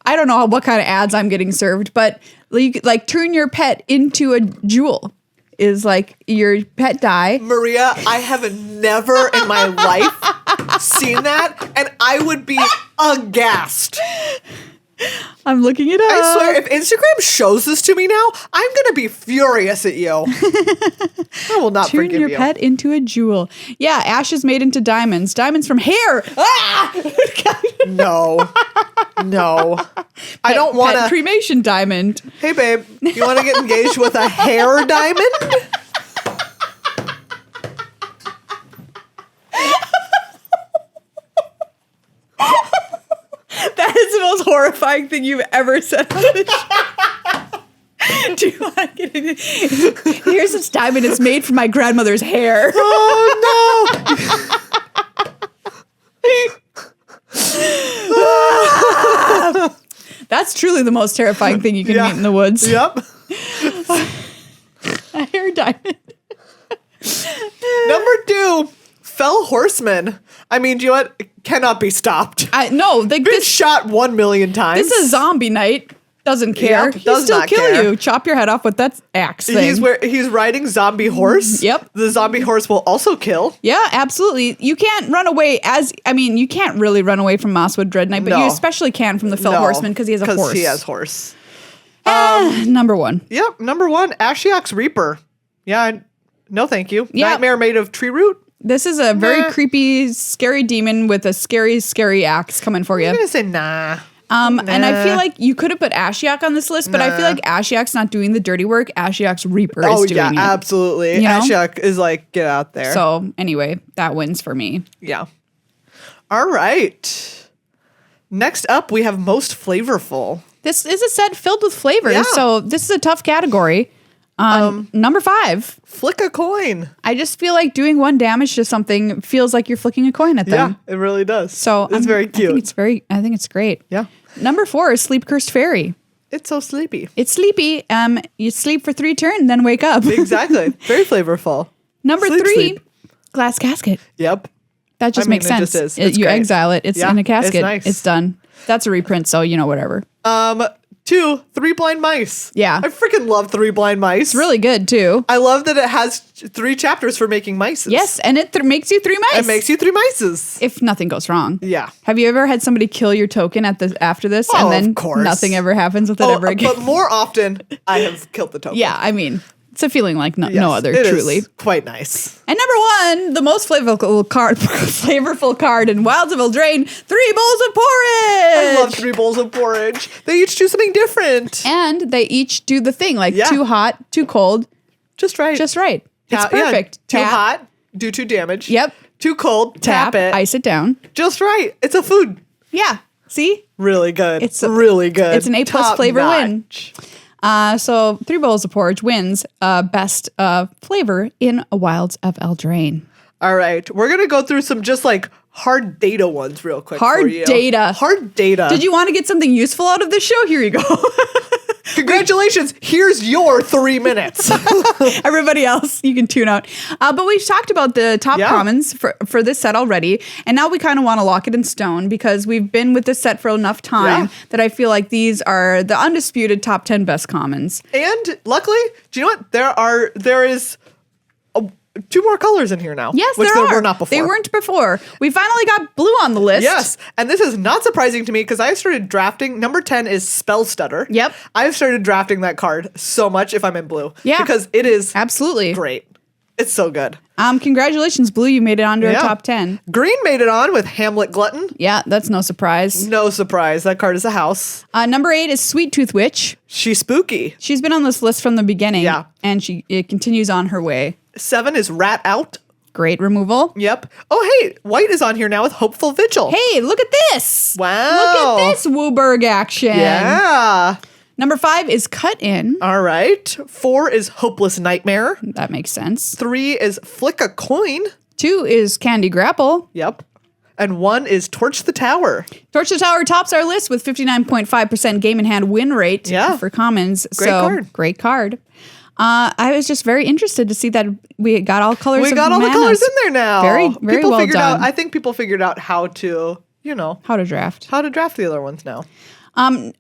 I don't know what kind of ads I'm getting served, but like turn your pet into a jewel is like your pet die. Maria, I have never in my life seen that, and I would be aghast. I'm looking it up. I swear, if Instagram shows this to me now, I'm gonna be furious at you. I will not forgive you. Turn your pet into a jewel. Yeah, ashes made into diamonds. Diamonds from hair. Ah! No. I don't want to. Cremation diamond. Hey, babe, you want to get engaged with a hair diamond? That is the most horrifying thing you've ever said on the show. Do you want to get it? Here's this diamond. It's made from my grandmother's hair. Oh, no. That's truly the most terrifying thing you can meet in the woods. Yep. A hair diamond. Number 2, Fell Horseman. I mean, do you know what? It cannot be stopped. No, Been shot 1 million times. This is Zombie Knight. Doesn't care. Yep, He'll still kill you. Chop your head off with that axe thing. He's riding zombie horse. Yep. The zombie horse will also kill. Yeah, absolutely. You can't run away you can't really run away from Mosswood Dread Knight, but you especially can from the Fell Horseman because he has a horse. Because he has horse. Number 1. Yep, number 1, Ashiok's Reaper. Yeah, no thank you. Yep. Nightmare made of tree root. This is a very creepy, scary demon with a scary, scary axe coming for you. I'm going to say nah. And I feel like you could have put Ashiok on this list, but I feel like Ashiok's not doing the dirty work. Ashiok's Reaper is doing it. Absolutely. You know? Ashiok is like, get out there. So anyway, that wins for me. Yeah. All right. Next up, we have most flavorful. This is a set filled with flavors, Yeah. so this is a tough category. Number 5. Flick a coin. I just feel like doing 1 damage to something feels like you're flicking a coin at them. Yeah, it really does. So it's very cute. I think it's great. Yeah. Number 4 is Sleep Cursed Fairy. It's so sleepy. It's sleepy. You sleep for 3 turns, then wake up. Exactly. Very flavorful. Number Sleep, 3, sleep. Glass Casket. Yep. That just makes it sense. just is. It's You great. exile it. It's Yeah, in a casket. it's nice. It's done. That's a reprint, so whatever. 2, 3 blind mice. Yeah. I freaking love 3 blind mice. It's really good too. I love that it has 3 chapters for making mice. Yes, and it makes you 3 mice. It makes you 3 mices. If nothing goes wrong. Yeah. Have you ever had somebody kill your token after this, Oh, and then of course. nothing ever happens with it ever again? But more often, I have killed the token. Yeah, I mean, it's a feeling like no Yes, other, it truly. is quite nice. And number 1, the most flavorful card in Wilds of Eldraine, 3 bowls of porridge. I love 3 bowls of porridge. They each do something different. And they each do the thing, like Yeah. too hot, too cold, Just right. just right. It's Yeah, perfect. Too Tap, hot, do 2 damage. Yep. Too cold, Tap, tap it. ice it down. Just right. It's a food. Yeah. See? Really good. It's really good. it's an A+ Top flavor win. notch. So 3 bowls of porridge wins best flavor in Wilds of Eldraine. All right. We're going to go through some just like hard data ones real quick. Hard for you. data. Hard data. Did you want to get something useful out of this show? Here you go. Congratulations. Here's your 3 minutes. Everybody else, you can tune out. But we've talked about the top Yeah. commons for this set already. And now we kind of want to lock it in stone because we've been with this set for enough time Yeah. that I feel like these are the undisputed top 10 best commons. And luckily, do you know what? There is 2 more colors in here now. Yes, which there are. were not before. They weren't before. We finally got blue on the list. Yes, and this is not surprising to me because I started drafting. Number 10 is Spell Stutter. Yep. I've started drafting that card so much if I'm in blue. Yeah. Because it is Absolutely. great. It's so good. Congratulations, Blue. You made it onto our top 10. Green made it on with Hamlet Glutton. Yeah, that's no surprise. No surprise. That card is a house. Number 8 is Sweet Tooth Witch. She's spooky. She's been on this list from the beginning. Yeah. And it continues on her way. 7 is Rat Out. Great removal. Yep. Oh, hey, White is on here now with Hopeful Vigil. Hey, look at this. Wow. Look at this Wooburg action. Yeah. Number 5 is Cut In. All right. 4 is Hopeless Nightmare. That makes sense. 3 is Flick a Coin. 2 is Candy Grapple. Yep. And 1 is Torch the Tower. Torch the Tower tops our list with 59.5% game in hand win rate for commons. Great card. Great card. I was just very interested to see that we got all colors. We of got all the manas. colors in there now. Very people well figured done. out. I think people figured out how to, How to draft. how to draft the other ones now.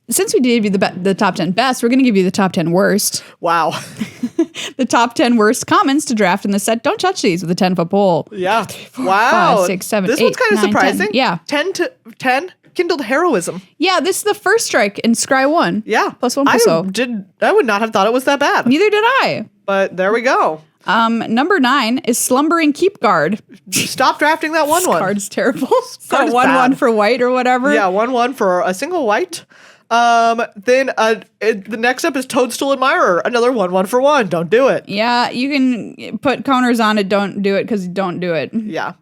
Since we gave you the top 10 best, we're going to give you the top 10 worst. Wow. The top 10 worst commons to draft in the set. Don't touch these with a 10-foot pole. Yeah. Wow. 5, 6, 7, this 8, one's kind of 9, 10. surprising. Yeah. 10 to 10. Kindled Heroism. Yeah, this is the first strike in Scry 1. Yeah. +1, +0. I would not have thought it was that bad. Neither did I. But there we go. Number 9 is Slumbering Keep Guard. Stop drafting that 1/1. Card is terrible. card is 1/1 bad. for white or whatever. Yeah, 1/1 for a single white. Then the next up is Toadstool Admirer. Another 1/1 for 1. Don't do it. Yeah, you can put counters on it. Don't do it because you don't do it. Yeah.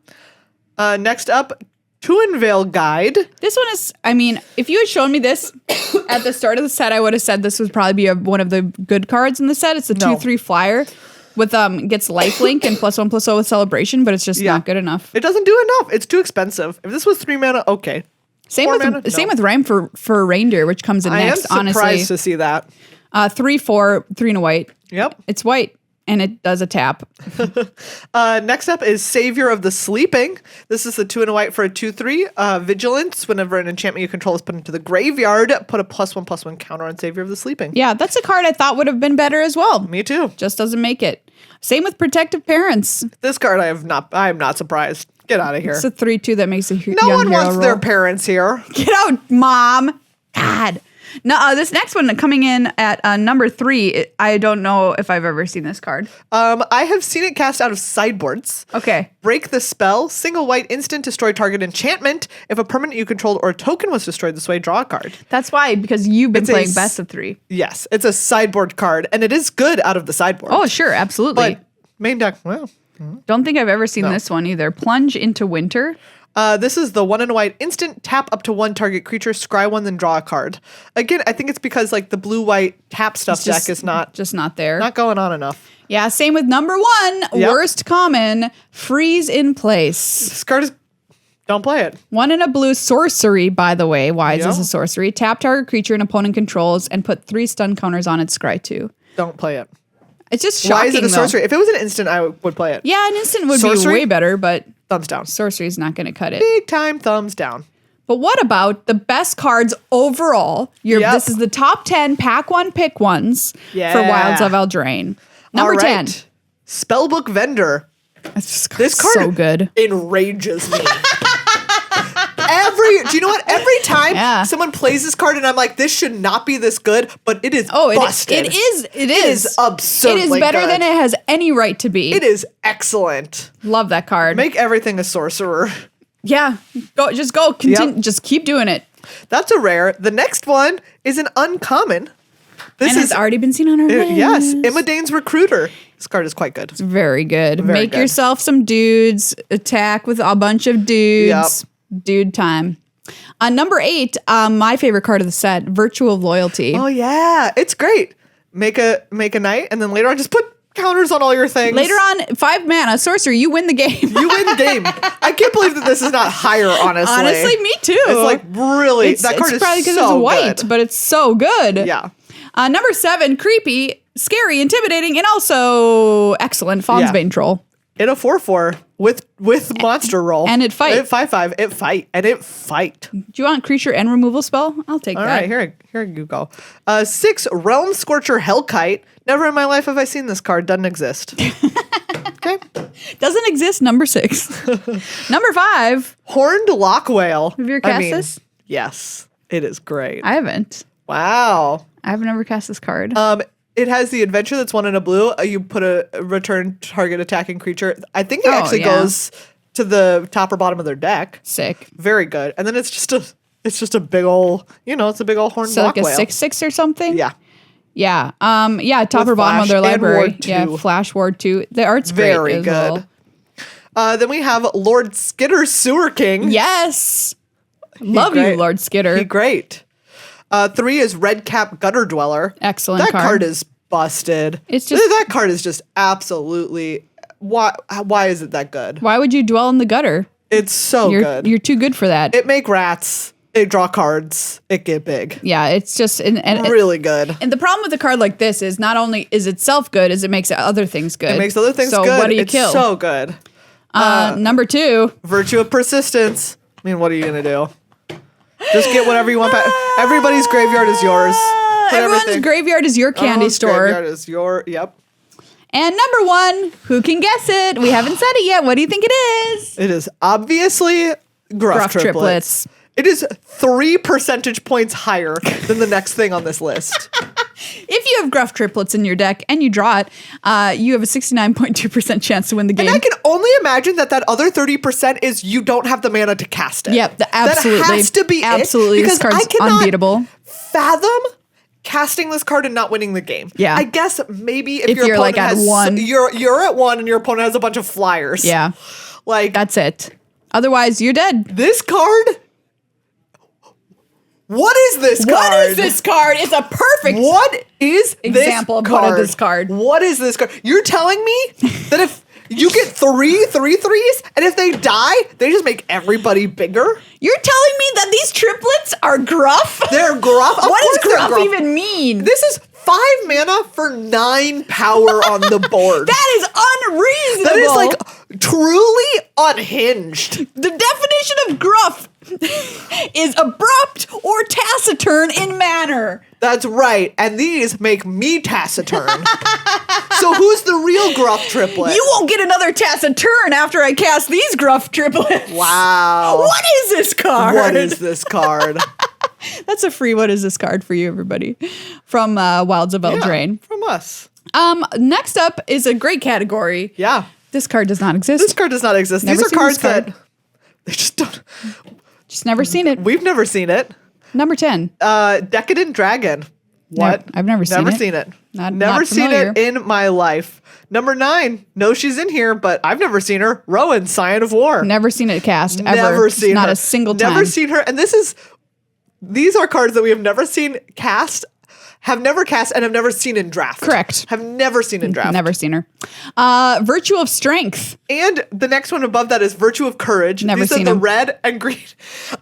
Next up, Tuinvale Guide. This one is, I mean, if you had shown me this at the start of the set, I would have said this would probably be one of the good cards in the set. It's a No. 2/3 flyer with gets lifelink and +1/+0 with celebration, but it's just not good enough. It doesn't do enough. It's too expensive. If this was 3 mana, okay. Same 4 with mana? same No. with Rhyme for Reindeer, which comes in I am next. surprised Honestly, to see that. 3/4, 3 and a white. Yep. It's white and it does a tap. Next up is Savior of the Sleeping. This is the 2 and a white for a 2/3. Vigilance. Whenever an enchantment you control is put into the graveyard, put a +1/+1 counter on Savior of the Sleeping. Yeah, that's a card I thought would have been better as well. Me too. Just doesn't make it. Same with Protective Parents. This card I am not surprised. Get out of here. It's a 3/2 that makes a No young one hero wants roll. their parents here. Get out, Mom. God. No, this next one coming in at number 3. I don't know if I've ever seen this card. I have seen it cast out of sideboards. Okay. Break the spell. Single white instant. Destroy target enchantment. If a permanent you controlled or a token was destroyed this way, draw a card. That's why, because you've been It's a playing s- best of 3. Yes, it's a sideboard card, and it is good out of the sideboard. Oh, sure. Absolutely. but main deck, well, Don't think I've ever seen this one either. Plunge into Winter. This is the 1 and a white instant tap up to 1 target creature, scry 1, then draw a card. Again, I think it's because like the blue-white tap stuff deck is not there. Not going on enough. Yeah, same with number 1, worst common, freeze in place. This card is don't play it. 1 and a blue sorcery, by the way. Why is this a sorcery? Tap target creature an opponent controls and put 3 stun counters on its scry 2. Don't play it. It's just shocking. Why is it a sorcery? If it was an instant, I would play it. Yeah, an instant would be way better, but thumbs down. Sorcery is not going to cut it. Big time thumbs down. But what about the best cards overall? This is the top 10 pack 1 pick ones for Wilds of Eldraine. Number 10. Spellbook Vendor. This card is so good. Enrages me. Do you know what? Every time someone plays this card and I'm like, this should not be this good, but it is busted. It is absurdly It is better good. than it has any right to be. It is excellent. Love that card. Make everything a sorcerer. Yeah. Go. Continue. Just keep doing it. That's a rare. The next one is an uncommon. This has already been seen on our list. Yes. Imodane's Recruiter. This card is quite good. It's very good. Make yourself some dudes. Attack with a bunch of dudes. Yep. Dude time. Number 8, my favorite card of the set, Virtue of Loyalty. Oh yeah, it's great. Make a knight, and then later on just put counters on all your things. Later on, 5 mana sorcery, you win the game. You win the game. I can't believe that this is not higher. Honestly, me too. It's like really that card is probably because so it's white, good. But it's so good. Yeah. Number 7, creepy, scary, intimidating, and also excellent. Fonzbane Troll. In a 4/4 with monster roll. And it fight. It 5/5. It fight. And it fight. Do you want creature and removal spell? I'll take that. All right, here you go. 6, Realm Scorcher Hellkite. Never in my life have I seen this card. Doesn't exist. Okay. Doesn't exist, number 6. Number 5. Horned Lockwhale. Have you ever cast this? Yes. It is great. I haven't. Wow. I've never cast this card. It has the adventure that's 1 in a blue. You put a return target attacking creature. I think it actually goes to the top or bottom of their deck. Sick. Very good. And then it's just a big old, it's a big old horned like whale. a 6/6 or something? Yeah. Yeah. Top With or bottom of their library. Ward 2. Yeah, Flash Ward 2. The art's very great. Good. Then we have Lord Skitter Sewer King. Yes. Love you, Lord Skitter. Great. 3 is Redcap Gutter Dweller. Excellent That card is busted. It's just that card is just absolutely why is it that good? Why would you dwell in the gutter? It's so good. You're too good for that. It make rats. It draw cards. It get big. Yeah, it's just and really good. And the problem with a card like this is not only is itself good, is it makes other things good. It makes other things good. So what do you kill? So good. Number 2, Virtue of Persistence. I mean, what are you gonna do? Just get whatever you want back. Everybody's graveyard is yours. Everyone's graveyard is your candy store. Graveyard is yep. And number 1, who can guess it? We haven't said it yet. What do you think it is? It is obviously Gruff Triplets. It is 3 percentage points higher than the next thing on this list. If you have Gruff Triplets in your deck and you draw it, you have a 69.2% chance to win the game. And I can only imagine that other 30% is you don't have the mana to cast it. Yep, absolutely. That has to be absolutely. Because this card's I cannot unbeatable. Fathom casting this card and not winning the game. Yeah. I guess maybe if your you're opponent like at has 1. You're at 1 and your opponent has a bunch of flyers. Yeah. Like that's it. Otherwise, you're dead. This card. What is this card? What is this card? It's a perfect example of what is this card. What is this card? You're telling me that if you get 3 3/3s and if they die, they just make everybody bigger? You're telling me that these triplets are gruff? They're gruff? What does gruff even mean? This is 5 mana for 9 power on the board. That is unreasonable. That is like truly unhinged. The definition of gruff is abrupt or taciturn in manner. That's right. And these make me taciturn. So who's the real gruff triplet? You won't get another taciturn after I cast these gruff triplets. Wow. What is this card? What is this card? That's a free what is this card for you, everybody. From Wilds of Eldraine. From us. Next up is a great category. Yeah. This card does not exist. This card does not exist. Never These are cards card. that they just don't. Just never seen it. We've never seen it. Number 10. Decadent Dragon. What? I've never seen it. Never seen it. Never not seen familiar. it in my life. Number 9. No, she's in here, but I've never seen her. Rowan, Scion of War. Never seen it cast ever. Never seen Not her. a single time. Never seen her. And these are cards that we have never seen cast, have never cast, and have never seen in draft. Correct. Have never seen in draft. Never seen her. Virtue of Strength. And the next one above that is Virtue of Courage. Never These are seen the them. red and green.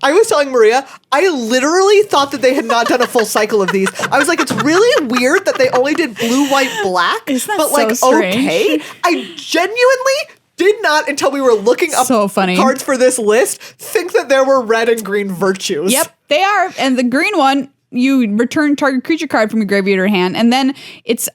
I was telling Maria, I literally thought that they had not done a full cycle of these. I was like, it's really weird that they only did blue, white, black. Isn't that but so like, strange? okay. I genuinely did not, until we were looking up So funny. cards for this list, think that there were red and green virtues. Yep, they are. And the green one, you return target creature card from your graveyard or hand, and then it's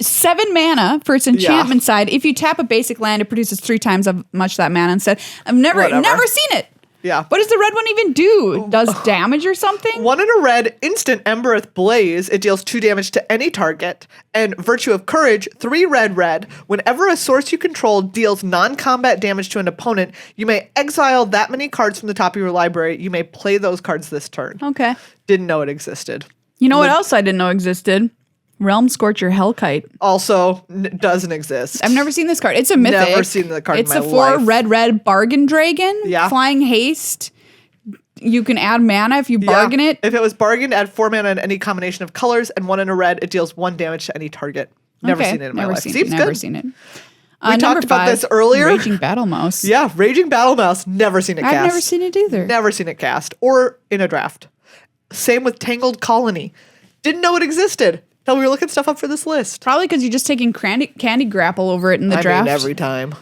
7 mana for its enchantment side. If you tap a basic land, it produces 3 times as much that mana instead. I've never seen it. Yeah. What does the red one even do? Does damage or something? 1 in a red, instant Embereth Blaze. It deals 2 damage to any target. And Virtue of Courage, 3 red. Whenever a source you control deals non-combat damage to an opponent, you may exile that many cards from the top of your library. You may play those cards this turn. Okay. Didn't know it existed. You know what else I didn't know existed? Realm Scorcher Hellkite. Also, doesn't exist. I've never seen this card. It's a mythic. Never seen the card It's in my a 4 life. red bargain dragon. Yeah. Flying haste. You can add mana if you bargain it. If it was bargained, add 4 mana in any combination of colors, and 1 in a red, it deals 1 damage to any target. Never seen it in my life. Seems Never good. seen it. We talked about 5, this earlier. Raging Battle Mouse. Yeah, Raging Battle Mouse. Never seen it cast. I've never seen it either. Never seen it cast or in a draft. Same with Tangled Colony. Didn't know it existed till we were looking stuff up for this list. Probably because you're just taking candy grapple over it in the draft. I mean, every time.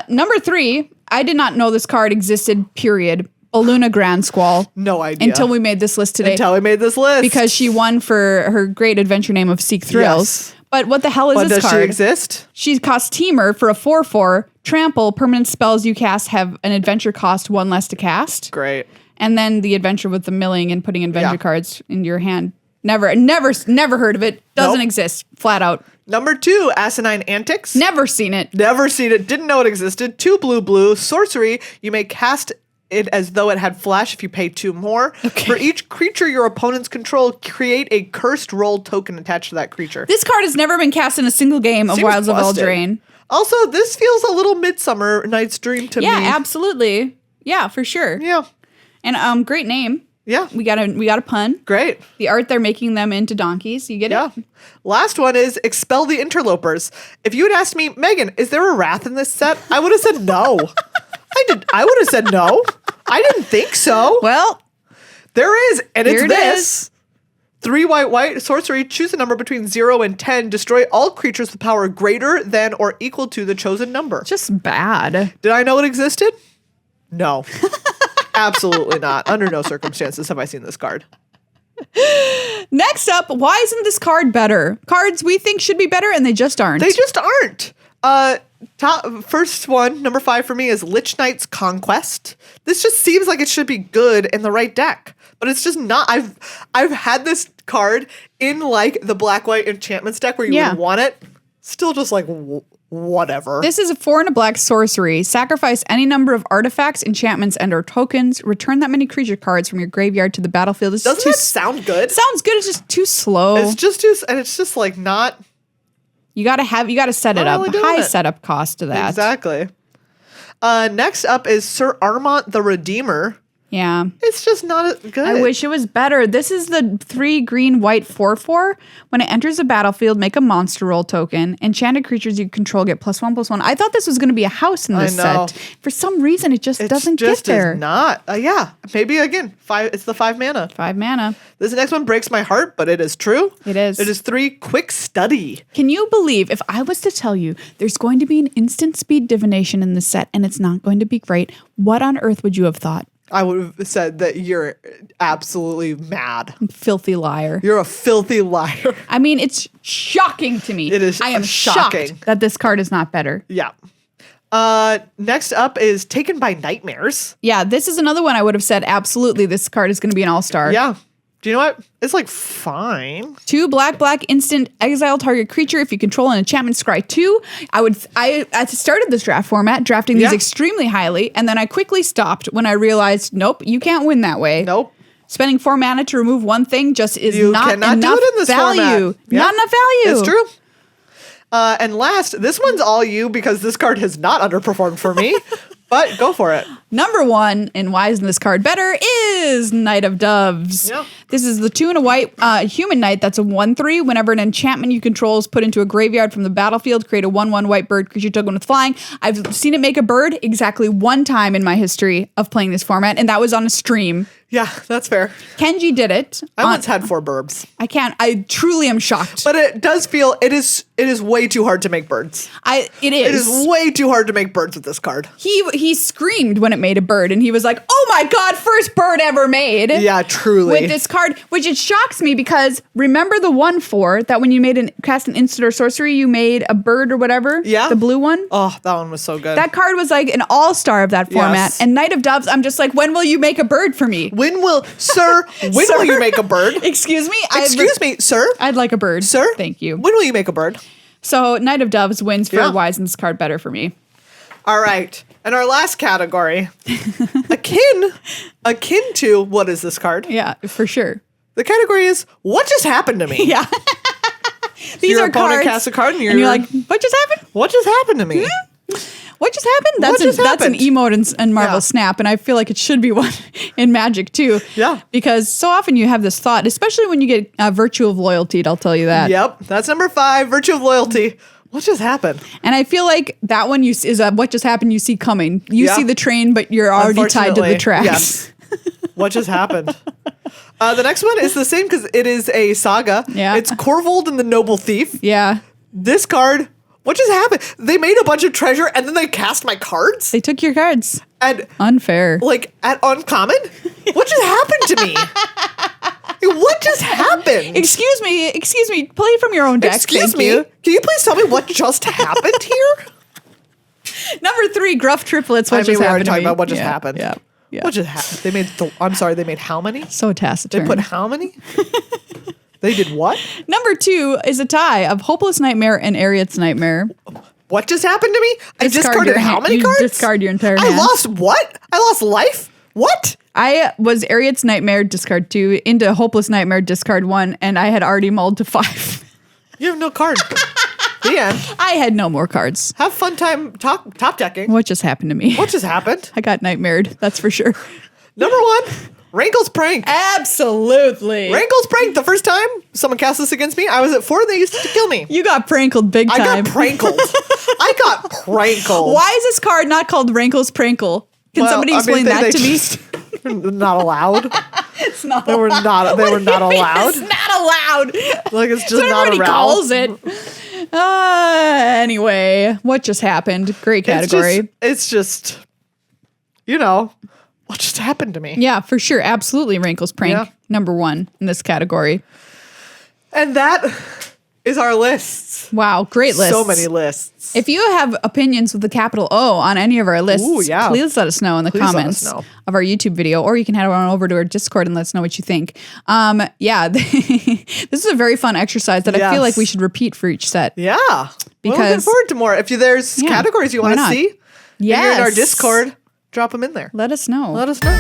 Number 3, I did not know this card existed, period. Baluna Grand Squall. No idea. Until we made this list today. Until we made this list. Because she won for her great adventure name of Seek Thrills. Yes. But what the hell is this does card? she exist? She costs Teamer for a 4/4. Trample, permanent spells you cast have an adventure cost 1 less to cast. Great. And then the adventure with the milling and putting adventure Yeah. cards into your hand. Never heard of it. Doesn't Nope. exist. Flat out. Number 2, Asinine Antics. Never seen it. Never seen it. Didn't know it existed. 2 blue. Sorcery. You may cast it as though it had flash if you pay 2 more. Okay. For each creature your opponents control, create a cursed roll token attached to that creature. This card has never been cast in a single game of Seems Wilds busted. of Eldraine. Also, this feels a little Midsummer Night's Dream to me. Yeah, absolutely. Yeah, for sure. Yeah. And great name. Yeah. We got a pun. Great. The art, they're making them into donkeys. You get Yeah. it? Last one is Expel the Interlopers. If you had asked me, Megan, is there a Wrath in this set? I would have said no. I would have said no. I didn't think so. Well, There is, and Here it's it this. is. 3 white sorcery. Choose a number between 0 and 10. Destroy all creatures with power greater than or equal to the chosen number. just bad. Did I know it existed? No. Absolutely not. Under no circumstances have I seen this card. Next up, why isn't this card better? Cards we think should be better and they just aren't. They just aren't. First one, number 5 for me is Lich Knight's Conquest. This just seems like it should be good in the right deck, but it's just not. I've had this card in like the black-white enchantments deck where you would want it. Still just like whatever. This is a 4 and a black sorcery. Sacrifice any number of artifacts, enchantments, and/or tokens. Return that many creature cards from your graveyard to the battlefield. Doesn't that sound good? Sounds good. It's just too slow. It's just too, and it's just like not. You gotta set it Not up. really doing High it. setup cost to that. Exactly. Next up is Sir Armont the Redeemer. Yeah. It's just not good. I wish it was better. This is the 3 green white 4/4. When it enters the battlefield, make a monster roll token. Enchanted creatures you control get +1/+1. I thought this was going to be a house in this I know. set. For some reason, it just doesn't just get there. Is not. Yeah. Maybe again. 5. It's the 5 mana. 5 mana. This next one breaks my heart, but it is true. It is. It is 3 Quick Study. Can you believe if I was to tell you there's going to be an instant speed divination in this set and it's not going to be great, what on earth would you have thought? I would have said that you're absolutely mad. Filthy liar. You're a filthy liar. I mean, it's shocking to me. It is I am shocking. shocked that this card is not better. Yeah. Next up is Taken by Nightmares. Yeah, this is another one I would have said absolutely this card is going to be an all-star. Yeah. Do you know what? It's like fine. 2 black instant exile target creature if you control an enchantment scry 2. I started this draft format drafting these extremely highly, and then I quickly stopped when I realized nope, you can't win that way. Nope. Spending 4 mana to remove one thing just is You not cannot enough do it in this value. format. Yeah. Not enough value. It's true. And last, this one's all you because this card has not underperformed for me, but go for it. Number 1 in why isn't this card better is Knight of Doves. Yeah. This is the 2 and a white human knight that's a 1/3. Whenever an enchantment you control is put into a graveyard from the battlefield, create a 1/1 white bird creature token with flying. I've seen it make a bird exactly 1 time in my history of playing this format, and that was on a stream. Yeah, that's fair. Kenji did it. I once had 4 burbs. I truly am shocked. But it does feel, it is way too hard to make birds. It It is. is way too hard to make birds with this card. He screamed when it made a bird, and he was like, "Oh my god, first bird ever made!" Yeah, truly. With this card, which it shocks me because remember the 1/4 that when you cast an instant or sorcery, you made a bird or whatever. Yeah, the blue one. Oh, that one was so good. That card was like an all-star of that format. Yes. And Knight of Doves, I'm just like, when will you make a bird for me? When will you make a bird? Excuse me? Excuse me, sir? I'd like a bird. Sir? Thank you. When will you make a bird? So Knight of Doves wins for Yeah. why isn't this card better for me? All right. And our last category, akin to what is this card? Yeah, for sure. The category is what just happened to me? Yeah. These Your are opponent cards. casts a card and you're like, what just happened? what just happened to me? What just happened? What just That's an happened? emote in Marvel Yeah. Snap, and I feel like it should be one in Magic too. Yeah. Because so often you have this thought, especially when you get Virtue of Loyalty, I'll tell you that. Yep, that's number 5, Virtue of Loyalty. What just happened? And I feel like that one is what just happened you see coming. You Yeah. see the train, but you're already tied to the Unfortunately, tracks. yes. What just happened? The next one is the same because it is a saga. Yeah. It's Corvold and the Noble Thief. Yeah. This card, what just happened? They made a bunch of treasure and then they cast my cards? They took your cards. And Unfair. like at uncommon? What just happened to me? What just happened? Excuse me. Play from your own deck. Excuse Thank me. you. Can you please tell me what just happened here? Number 3, Gruff Triplets. What I mean, just we already happened to talked me? about what just Yeah, happened. Yeah. Yeah. What just happened? They made I'm sorry, they made how many? So taciturn. They put how many? They did what? Number 2 is a tie of Hopeless Nightmare and Ariet's Nightmare. What just happened to me? I Discard discarded your how hand- many you cards? discard your entire I hand. lost what? I lost life? What? I was Ariet's Nightmare, discard 2, into Hopeless Nightmare, discard 1, and I had already mulled to 5. You have no card. The end. I had no more cards. Have fun time top decking. What just happened to me? What just happened? I got nightmared, that's for sure. Number 1, Rankle's Prank. Absolutely. Rankle's Prank. The first time someone cast this against me, I was at 4 and they used to kill me. You got prankled big time. I got prankled. I got prankled. Why is this card not called Rankle's Prankle? Can Well, somebody I mean, explain they that to me? just- Not allowed. It's not They were not. They were not allowed. It's not allowed. Like it's just That's what not everybody around. calls it. Anyway, what just happened? Great category. It's just, you know, what just happened to me. Yeah, for sure. Absolutely. Rankle's Prank, Yeah. number 1 in this category. And that is our lists. Wow, great list. So many lists. If you have opinions with the capital O on any of our lists, Ooh, yeah. please let us know in the Please let us comments know. of our YouTube video, or you can head on over to our Discord and let us know what you think. Yeah, this is a very fun exercise that I feel Yes. like we should repeat for each set. Yeah. We're looking Because- forward to more. If there's Yeah, categories you why want to not? see, and Yes. you're in our Discord, drop them in there. Let us know. Let us know.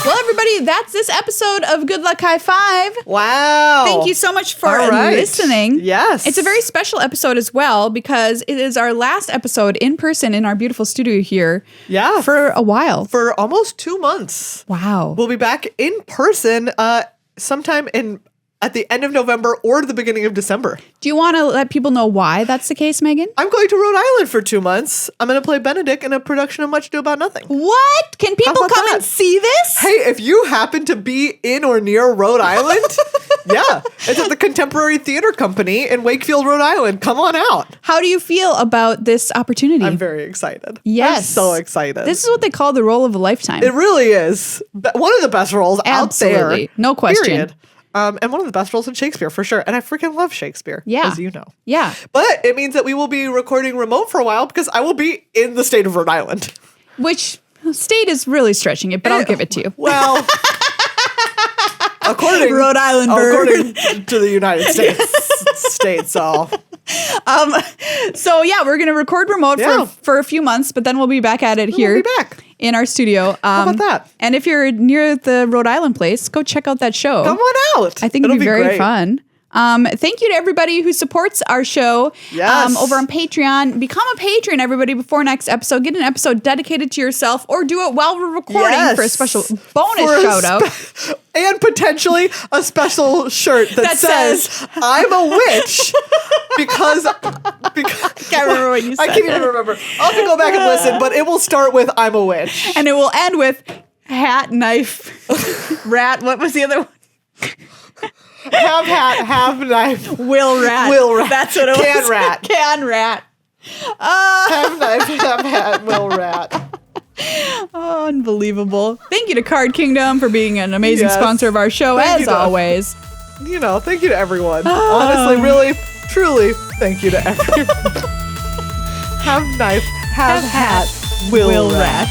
Well, everybody, that's this episode of Good Luck High Five. Wow. Thank you so much for All right. listening. Yes. It's a very special episode as well because it is our last episode in person in our beautiful studio here. Yeah. For a while. For almost 2 months. Wow. We'll be back in person sometime at the end of November or the beginning of December. Do you want to let people know why that's the case, Megan? I'm going to Rhode Island for 2 months. I'm going to play Benedict in a production of Much Ado About Nothing. What? Can people about come that? and see this? Hey, if you happen to be in or near Rhode Island, yeah, it's at the Contemporary Theater Company in Wakefield, Rhode Island. Come on out. How do you feel about this opportunity? I'm very excited. Yes. I'm so excited. This is what they call the role of a lifetime. It really is. One of the best roles out there. Absolutely. No question. Period. And one of the best roles in Shakespeare, for sure. And I freaking love Shakespeare, Yeah. as you know. Yeah. But it means that we will be recording remote for a while because I will be in the state of Rhode Island. Which state is really stretching it, but I'll give it to you. Well, according Rhode Island bird. according to the United States, so So yeah, we're gonna record remote Yeah. for a few months, but then we'll be back at it here we'll be back. in our studio. How about that? And if you're near the Rhode Island place, go check out that show. Come on out. I think it'll be very great. fun. Thank you to everybody who supports our show over on Patreon. Become a patron, everybody, before next episode. Get an episode dedicated to yourself or do it while we're recording for a special bonus shout out. And potentially a special shirt that says I'm a witch because I can't remember what you said. I can't even remember. I'll have to go back and listen, but it will start with I'm a witch. And it will end with hat, knife, rat. What was the other one? Have hat, have knife. Will rat. That's what it was. Can rat. Can rat. Have knife, have hat, will rat. Oh, unbelievable. Thank you to Card Kingdom for being an amazing sponsor of our show, as always. Thank you to everyone. Honestly, really, truly, thank you to everyone. Have knife, have hat, will rat.